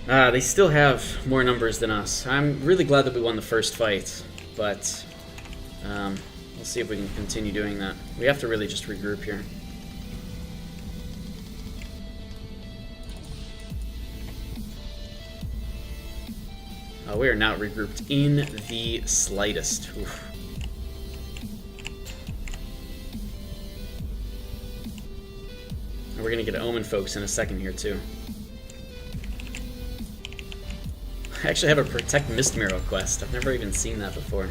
They still have more numbers than us. I'm really glad that we won the first fight, but we'll see if we can continue doing that. We have to really just regroup here. We are not regrouped in the slightest. Oof. We're gonna get Omen folks in a second here too. I actually have a Protect Mistmirror quest. I've never even seen that before.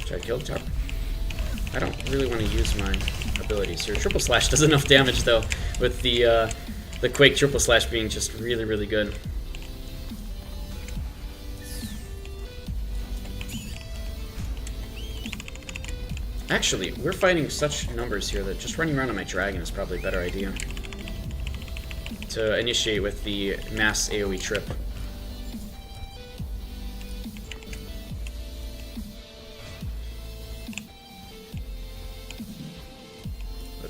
Should I kill the top? I don't really want to use my abilities here. Triple Slash does enough damage though, with the Quake Triple Slash being just really, really good. Actually, we're fighting such numbers here that just running around on my dragon is probably a better idea. To initiate with the mass AoE trip.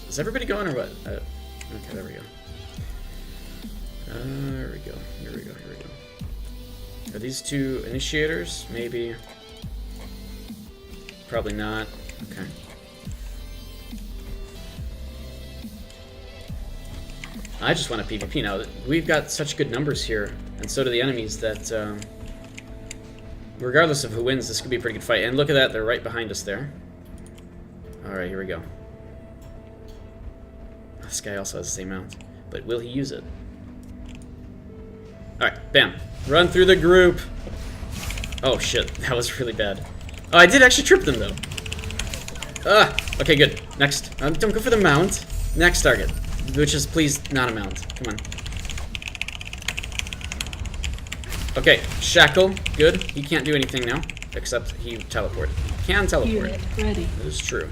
Is everybody going or what? Okay, there we go. Here we go. Here we go. Here we go. Are these two initiators? Maybe. Probably not. Okay. I just want a PvP now. We've got such good numbers here, and so do the enemies, that regardless of who wins, this could be a pretty good fight. And look at that, they're right behind us there. Alright, here we go. This guy also has the same mount, but will he use it? Alright, bam. Run through the group! Oh shit, that was really bad. Oh, I did actually trip them though. Ah, okay, good. Next. Don't go for the mount. Next target. Which is, please, not a mount. Come on. Okay, Shackle. Good. He can't do anything now, except he teleport. He can teleport. Ready. That is true.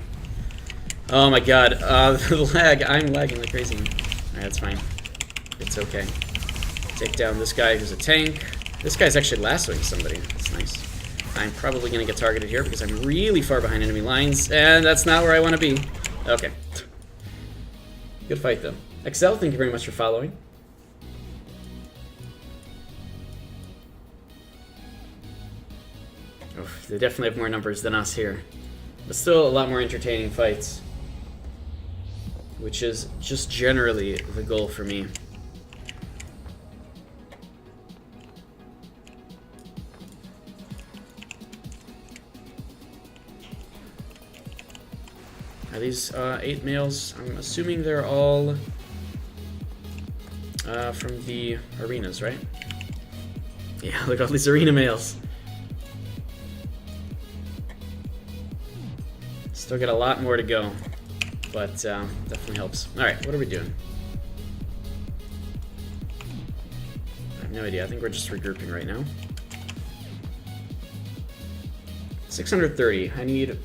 Oh my god. The lag. I'm lagging like crazy. Alright, that's fine. It's okay. Take down this guy who's a tank. This guy's actually lassoing somebody. That's nice. I'm probably going to get targeted here because I'm really far behind enemy lines, and that's not where I want to be. Okay. Good fight, though. Excel, thank you very much for following. Oh, they definitely have more numbers than us here. But still a lot more entertaining fights. Which is just generally the goal for me. Are these 8 males? I'm assuming they're all from the arenas, right? Yeah, look at all these arena males. Still got a lot more to go, but definitely helps. Alright, what are we doing? I have no idea. I think we're just regrouping right now. 630. I need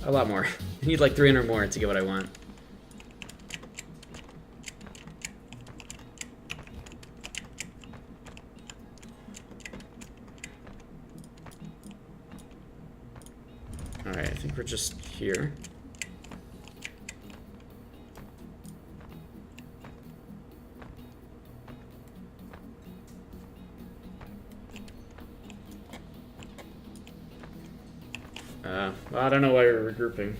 a lot more. I need like 300 more to get what I want. Alright, I think we're just here. Well, I don't know why we're regrouping.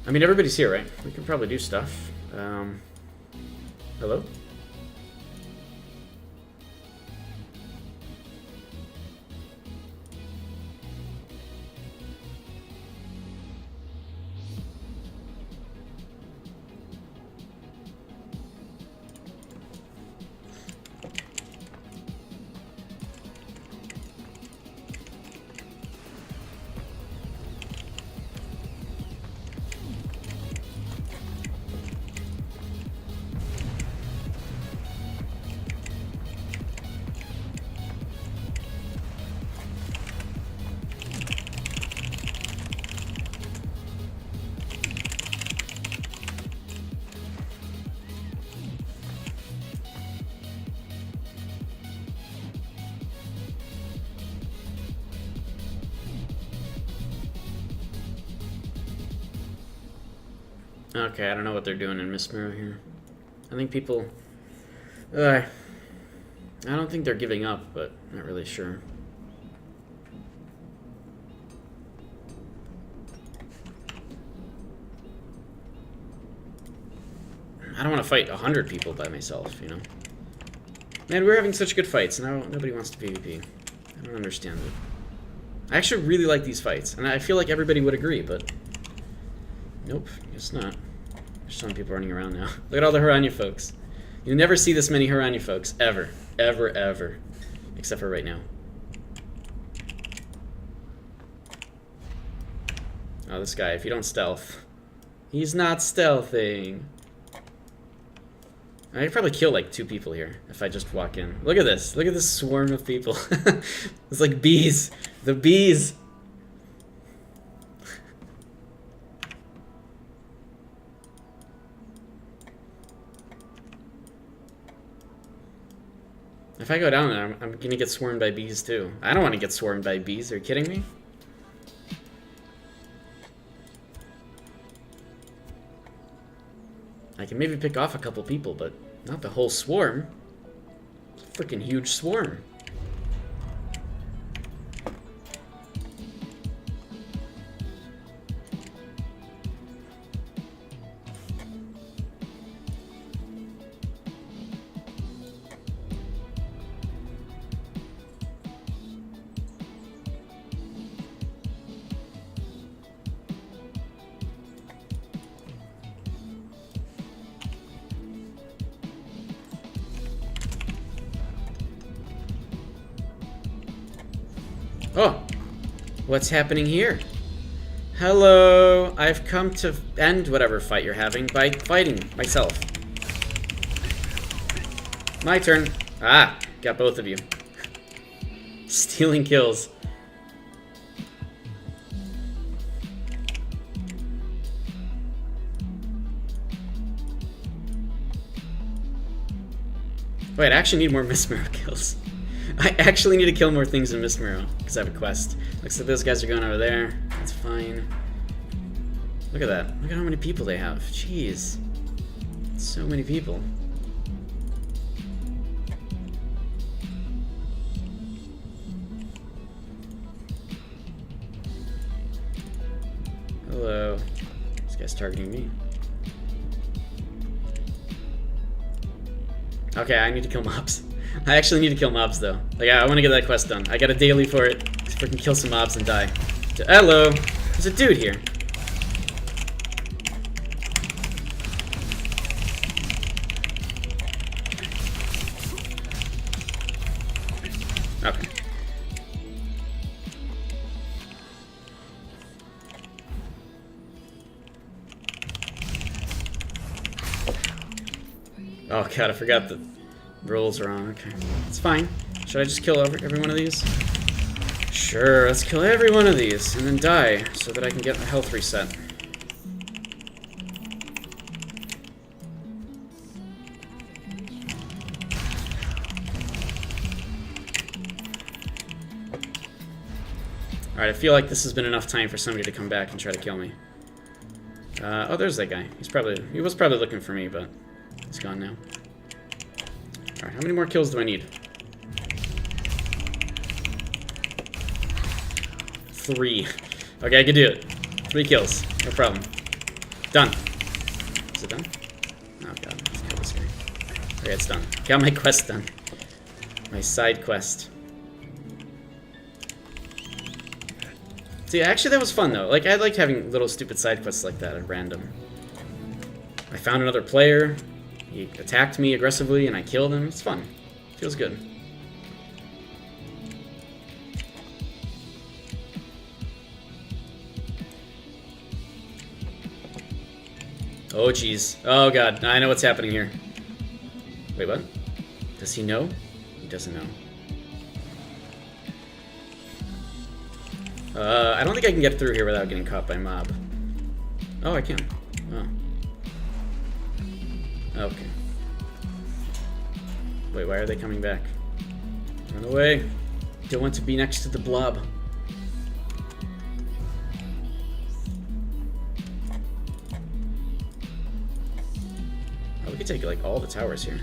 I mean, everybody's here, right? We can probably do stuff. Hello? Okay, I don't know what they're doing in Mistmirror here. I think people... I don't think they're giving up, but I'm not really sure. I don't want to fight 100 people by myself, you know? Man, we're having such good fights. Now nobody wants to PvP. I don't understand it. I actually really like these fights, and I feel like everybody would agree, but... Nope, guess not. There's so many people running around now. Look at all the Haranya folks. You'll never see this many Haranya folks. Ever. Ever, ever. Except for right now. Oh, this guy, if you don't stealth. He's not stealthing. I could probably kill like 2 people here if I just walk in. Look at this. Look at this swarm of people. It's like bees. The bees. If I go down there, I'm gonna get swarmed by bees too. I don't want to get swarmed by bees. Are you kidding me? I can maybe pick off a couple people, but not the whole swarm. It's a freaking huge swarm. Oh, what's happening here? Hello, I've come to end whatever fight you're having by fighting myself. My turn. Ah, got both of you. Stealing kills. Wait, I actually need more Miss Mirror kills. I actually need to kill more things in Miss Mirror because I have a quest. Looks like those guys are going over there. That's fine. Look at that. Look at how many people they have. Jeez. So many people. Hello. This guy's targeting me. Okay, I need to kill mobs. I actually need to kill mobs, though. Like, I want to get that quest done. I got a daily for it. Let's freaking kill some mobs and die. Hello! There's a dude here. Okay. Oh god, I forgot the rolls wrong. Okay, it's fine. Should I just kill every one of these? Sure, let's kill every one of these and then die so that I can get my health reset. Alright, I feel like this has been enough time for somebody to come back and try to kill me. Oh, there's that guy. He was probably looking for me, but he's gone now. Alright, how many more kills do I need? 3. Okay, I can do it. 3 kills. No problem. Done. Is it done? Oh god, let's kill this guy. Okay, it's done. Got my quest done. My side quest. See, actually that was fun though. Like, I liked having little stupid side quests like that at random. I found another player. He attacked me aggressively and I killed him. It's fun. Feels good. Oh jeez. Oh god. I know what's happening here. Wait, what? Does he know? He doesn't know. I don't think I can get through here without getting caught by a mob. Oh, I can. Oh. Okay. Wait, why are they coming back? Run away. Don't want to be next to the blob. Oh, we could take like all the towers here.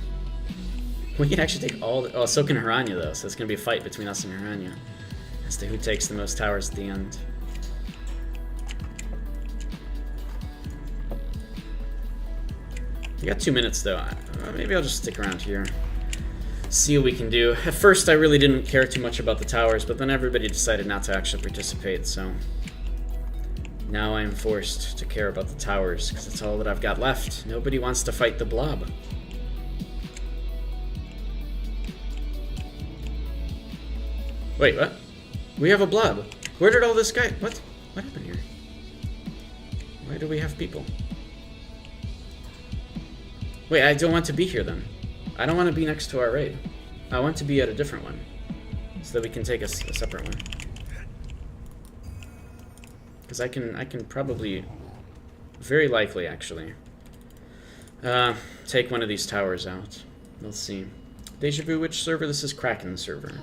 We can actually take all the... Oh, so can Haranya though, so it's gonna be a fight between us and Haranya as to who takes the most towers at the end. We got 2 minutes though. Maybe I'll just stick around here. See what we can do. At first I really didn't care too much about the towers, but then everybody decided not to actually participate, so... Now I am forced to care about the towers, because it's all that I've got left. Nobody wants to fight the blob. Wait, what? We have a blob. Where did all this guy... What happened here? Why do we have people? Wait, I don't want to be here then. I don't want to be next to our raid. I want to be at a different one. So that we can take a separate one. Because I can probably... Very likely, actually. Take one of these towers out. Let's see. Deja vu, which server? This is Kraken server.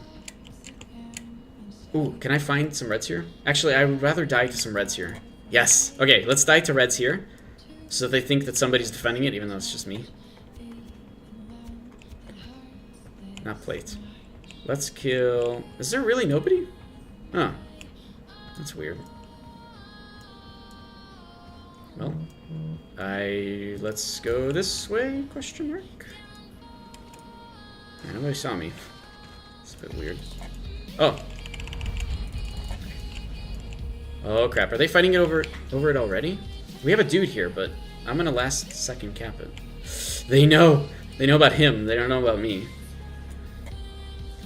Ooh, can I find some reds here? Actually, I would rather die to some reds here. Yes! Okay, let's die to reds here. So they think that somebody's defending it, even though it's just me. Not plate. Let's kill... Is there really nobody? Oh. That's weird. Well, let's go this way, question mark? Yeah, nobody saw me. It's a bit weird. Oh. Oh crap, are they fighting it over it already? We have a dude here, but I'm gonna last second cap it. They know! They know about him, they don't know about me.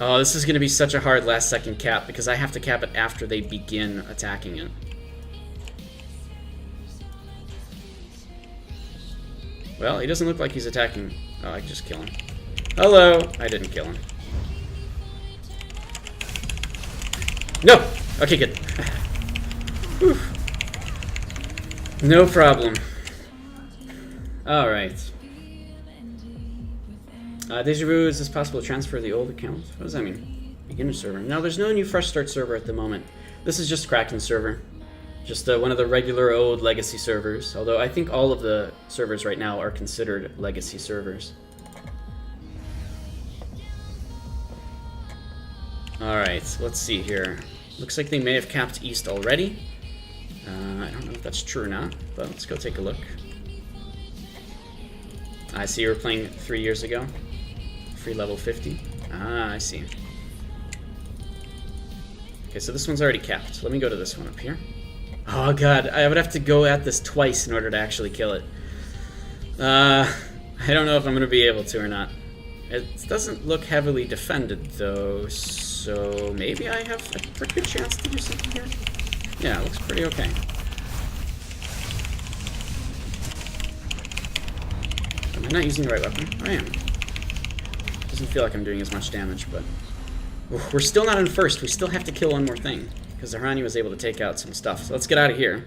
Oh, this is gonna be such a hard last second cap, because I have to cap it after they begin attacking it. Well, he doesn't look like he's attacking. Oh, I can just kill him. Hello! I didn't kill him. No! Okay, good. Whew. No problem. Alright. Deja vu, is this possible to transfer the old account? What does that mean? Beginner server. No, there's no new fresh start server at the moment. This is just Kraken server. Just one of the regular old legacy servers. Although I think all of the servers right now are considered legacy servers. Alright, let's see here. Looks like they may have capped east already. I don't know if that's true or not, but let's go take a look. I see you were playing 3 years ago. Free level 50. Ah, I see. Okay, so this one's already capped. Let me go to this one up here. Oh god, I would have to go at this twice in order to actually kill it. I don't know if I'm going to be able to or not. It doesn't look heavily defended though, so maybe I have a pretty good chance to do something here. Yeah, it looks pretty okay. Am I not using the right weapon? I am. Doesn't feel like I'm doing as much damage, but... We're still not in first. We still have to kill one more thing, because Zahrani was able to take out some stuff. So let's get out of here,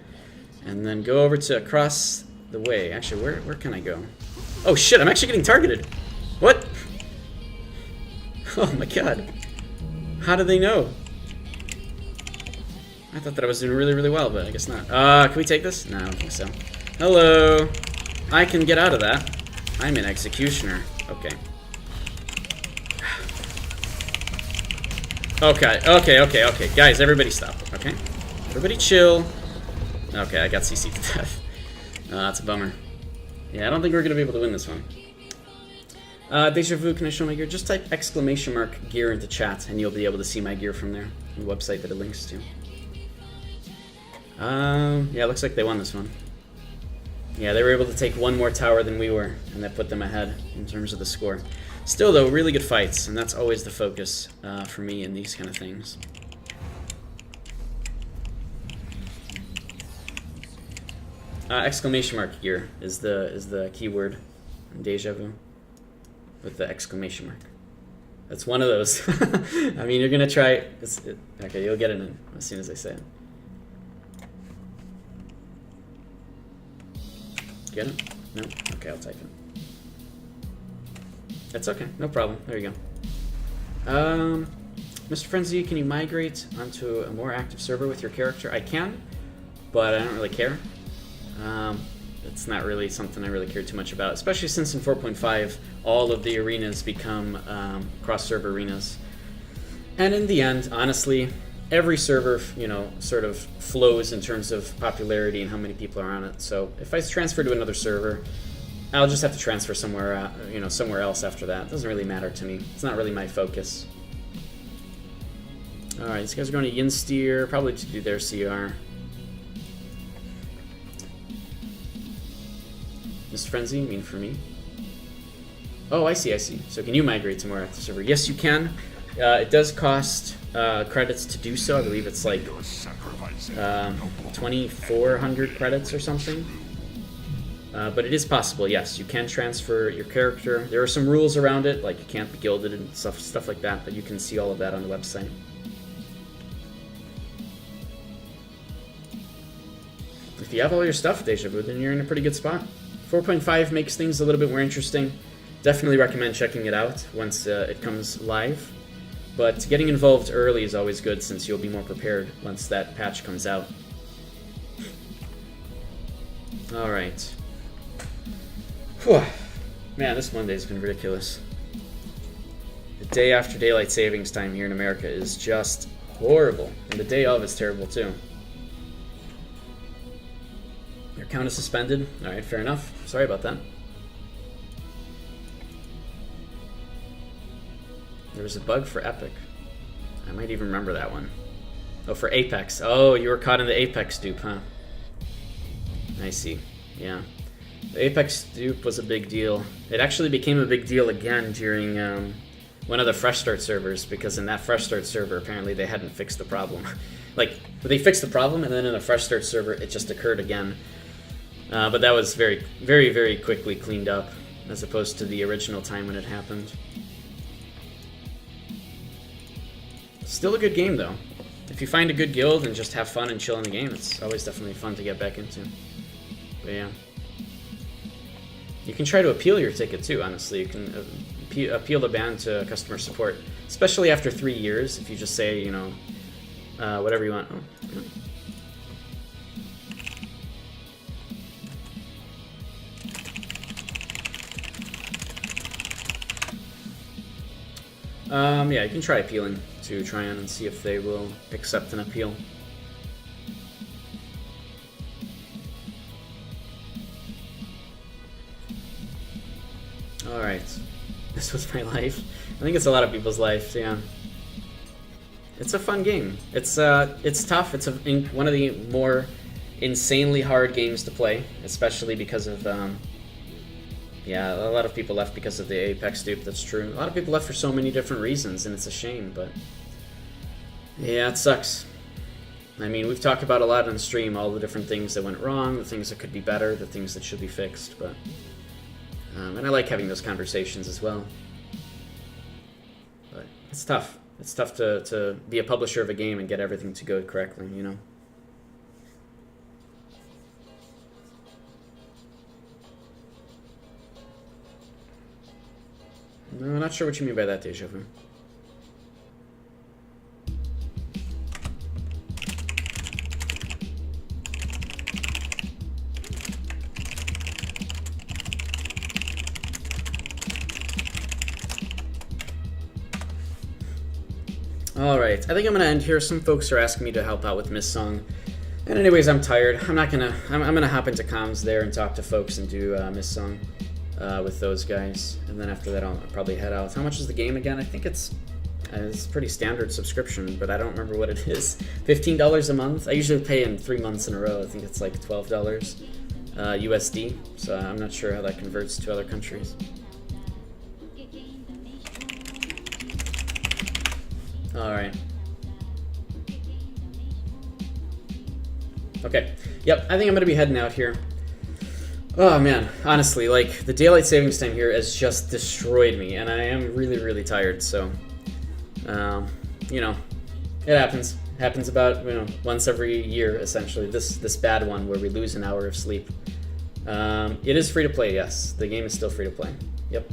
and then go over to across the way. Actually, where can I go? Oh shit, I'm actually getting targeted! What? Oh my god. How do they know? I thought that I was doing really, really well, but I guess not. Can we take this? No, I don't think so. Hello! I can get out of that. I'm an executioner. Okay. Okay. Guys, everybody stop. Okay? Everybody chill. Okay, I got CC'd to death. That's a bummer. Yeah, I don't think we're going to be able to win this one. Deja vu, can I show my gear? Just type exclamation mark gear into chat, and you'll be able to see my gear from there. The website that it links to. Yeah, it looks like they won this one. Yeah, they were able to take one more tower than we were, and that put them ahead in terms of the score. Still, though, really good fights, and that's always the focus for me in these kind of things. Exclamation mark gear is the keyword in Deja vu, with the exclamation mark. That's one of those. I mean, you're gonna try. Okay, you'll get it in as soon as I say it. Get it? No? Okay, I'll type it. That's okay, no problem. There you go. Mr. Frenzy, can you migrate onto a more active server with your character? I can, but I don't really care. It's not really something I really care too much about, especially since in 4.5 all of the arenas become cross-server arenas. And in the end, honestly, every server, you know, sort of flows in terms of popularity and how many people are on it. So if I transfer to another server, I'll just have to transfer somewhere, somewhere else after that. It doesn't really matter to me. It's not really my focus. All right, these guys are going to Yinsteer, probably to do their CR. Mr. Frenzy, you mean for me? Oh, I see, I see. So can you migrate to more active server? Yes, you can. It does cost credits to do so. I believe it's like 2,400 credits or something. But it is possible, yes. You can transfer your character. There are some rules around it, like you can't be gilded and stuff like that, but you can see all of that on the website. If you have all your stuff, Deja Vu, then you're in a pretty good spot. 4.5 makes things a little bit more interesting. Definitely recommend checking it out once it comes live. But getting involved early is always good since you'll be more prepared once that patch comes out. Alright. Man, this Monday's been ridiculous. The day after daylight savings time here in America is just horrible. And the day of is terrible too. Your account is suspended. Alright, fair enough. Sorry about that. There was a bug for Epic. I might even remember that one. Oh, for Apex. Oh, you were caught in the Apex dupe, huh? I see. Yeah. The Apex dupe was a big deal. It actually became a big deal again during one of the Fresh Start servers, because in that Fresh Start server, apparently they hadn't fixed the problem. Like, they fixed the problem, and then in the Fresh Start server, it just occurred again. But that was very, very, very quickly cleaned up, as opposed to the original time when it happened. Still a good game, though. If you find a good guild and just have fun and chill in the game, it's always definitely fun to get back into. But yeah. You can try to appeal your ticket, too, honestly. You can appeal the ban to customer support, especially after 3 years, if you just say, you know, whatever you want. Oh, yeah. Yeah, you can try appealing to Tryon and see if they will accept an appeal. Alright. This was my life. I think it's a lot of people's life, yeah. It's a fun game. It's tough. It's one of the more insanely hard games to play, especially because of yeah, a lot of people left because of the Apex dupe, that's true. A lot of people left for so many different reasons, and it's a shame, but yeah, it sucks. I mean, we've talked about a lot on stream, all the different things that went wrong, the things that could be better, the things that should be fixed, but and I like having those conversations as well. But it's tough. It's tough to be a publisher of a game and get everything to go correctly, you know? No, I'm not sure what you mean by that, Deja Vu. Alright, I think I'm gonna end here. Some folks are asking me to help out with Miss Song. And anyways, I'm tired. I'm gonna hop into comms there and talk to folks and do Miss Song with those guys. And then after that, I'll probably head out. How much is the game again? I think it's pretty standard subscription, but I don't remember what it is. $15 a month? I usually pay in 3 months in a row. I think it's like $12 USD. So I'm not sure how that converts to other countries. Alright. Okay. Yep, I think I'm going to be heading out here. Oh man, honestly, like, the daylight savings time here has just destroyed me, and I am really, really tired, so, you know, it happens. It happens about, you know, once every year, essentially, this bad one where we lose an hour of sleep. It is free to play, yes. The game is still free to play. Yep.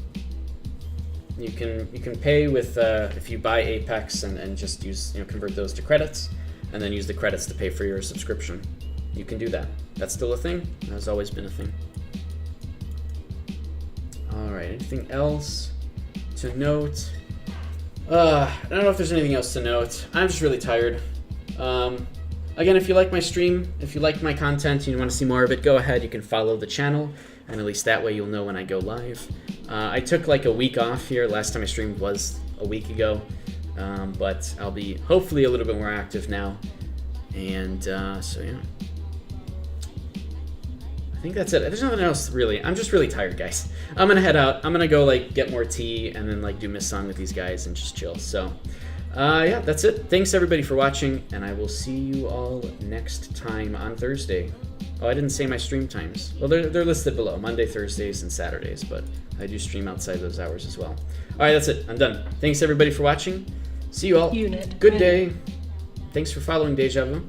You can pay with if you buy Apex and just use, you know, convert those to credits, and then use the credits to pay for your subscription. You can do that. That's still a thing. That has always been a thing. All right. Anything else to note? I don't know if there's anything else to note. I'm just really tired. Again, if you like my stream, if you like my content, and you want to see more of it, go ahead. You can follow the channel, and at least that way you'll know when I go live. I took like a week off here. Last time I streamed was a week ago, but I'll be hopefully a little bit more active now. And so yeah, I think that's it. There's nothing else really. I'm just really tired, guys. I'm gonna head out. I'm gonna go like get more tea and then like do Miss Song with these guys and just chill. So yeah, that's it. Thanks everybody for watching, and I will see you all next time on Thursday. Oh, I didn't say my stream times. Well, they're listed below. Monday, Thursdays, and Saturdays, but I do stream outside those hours as well. All right, that's it. I'm done. Thanks everybody for watching. See you all. Good day. Thanks for following Deja Vu.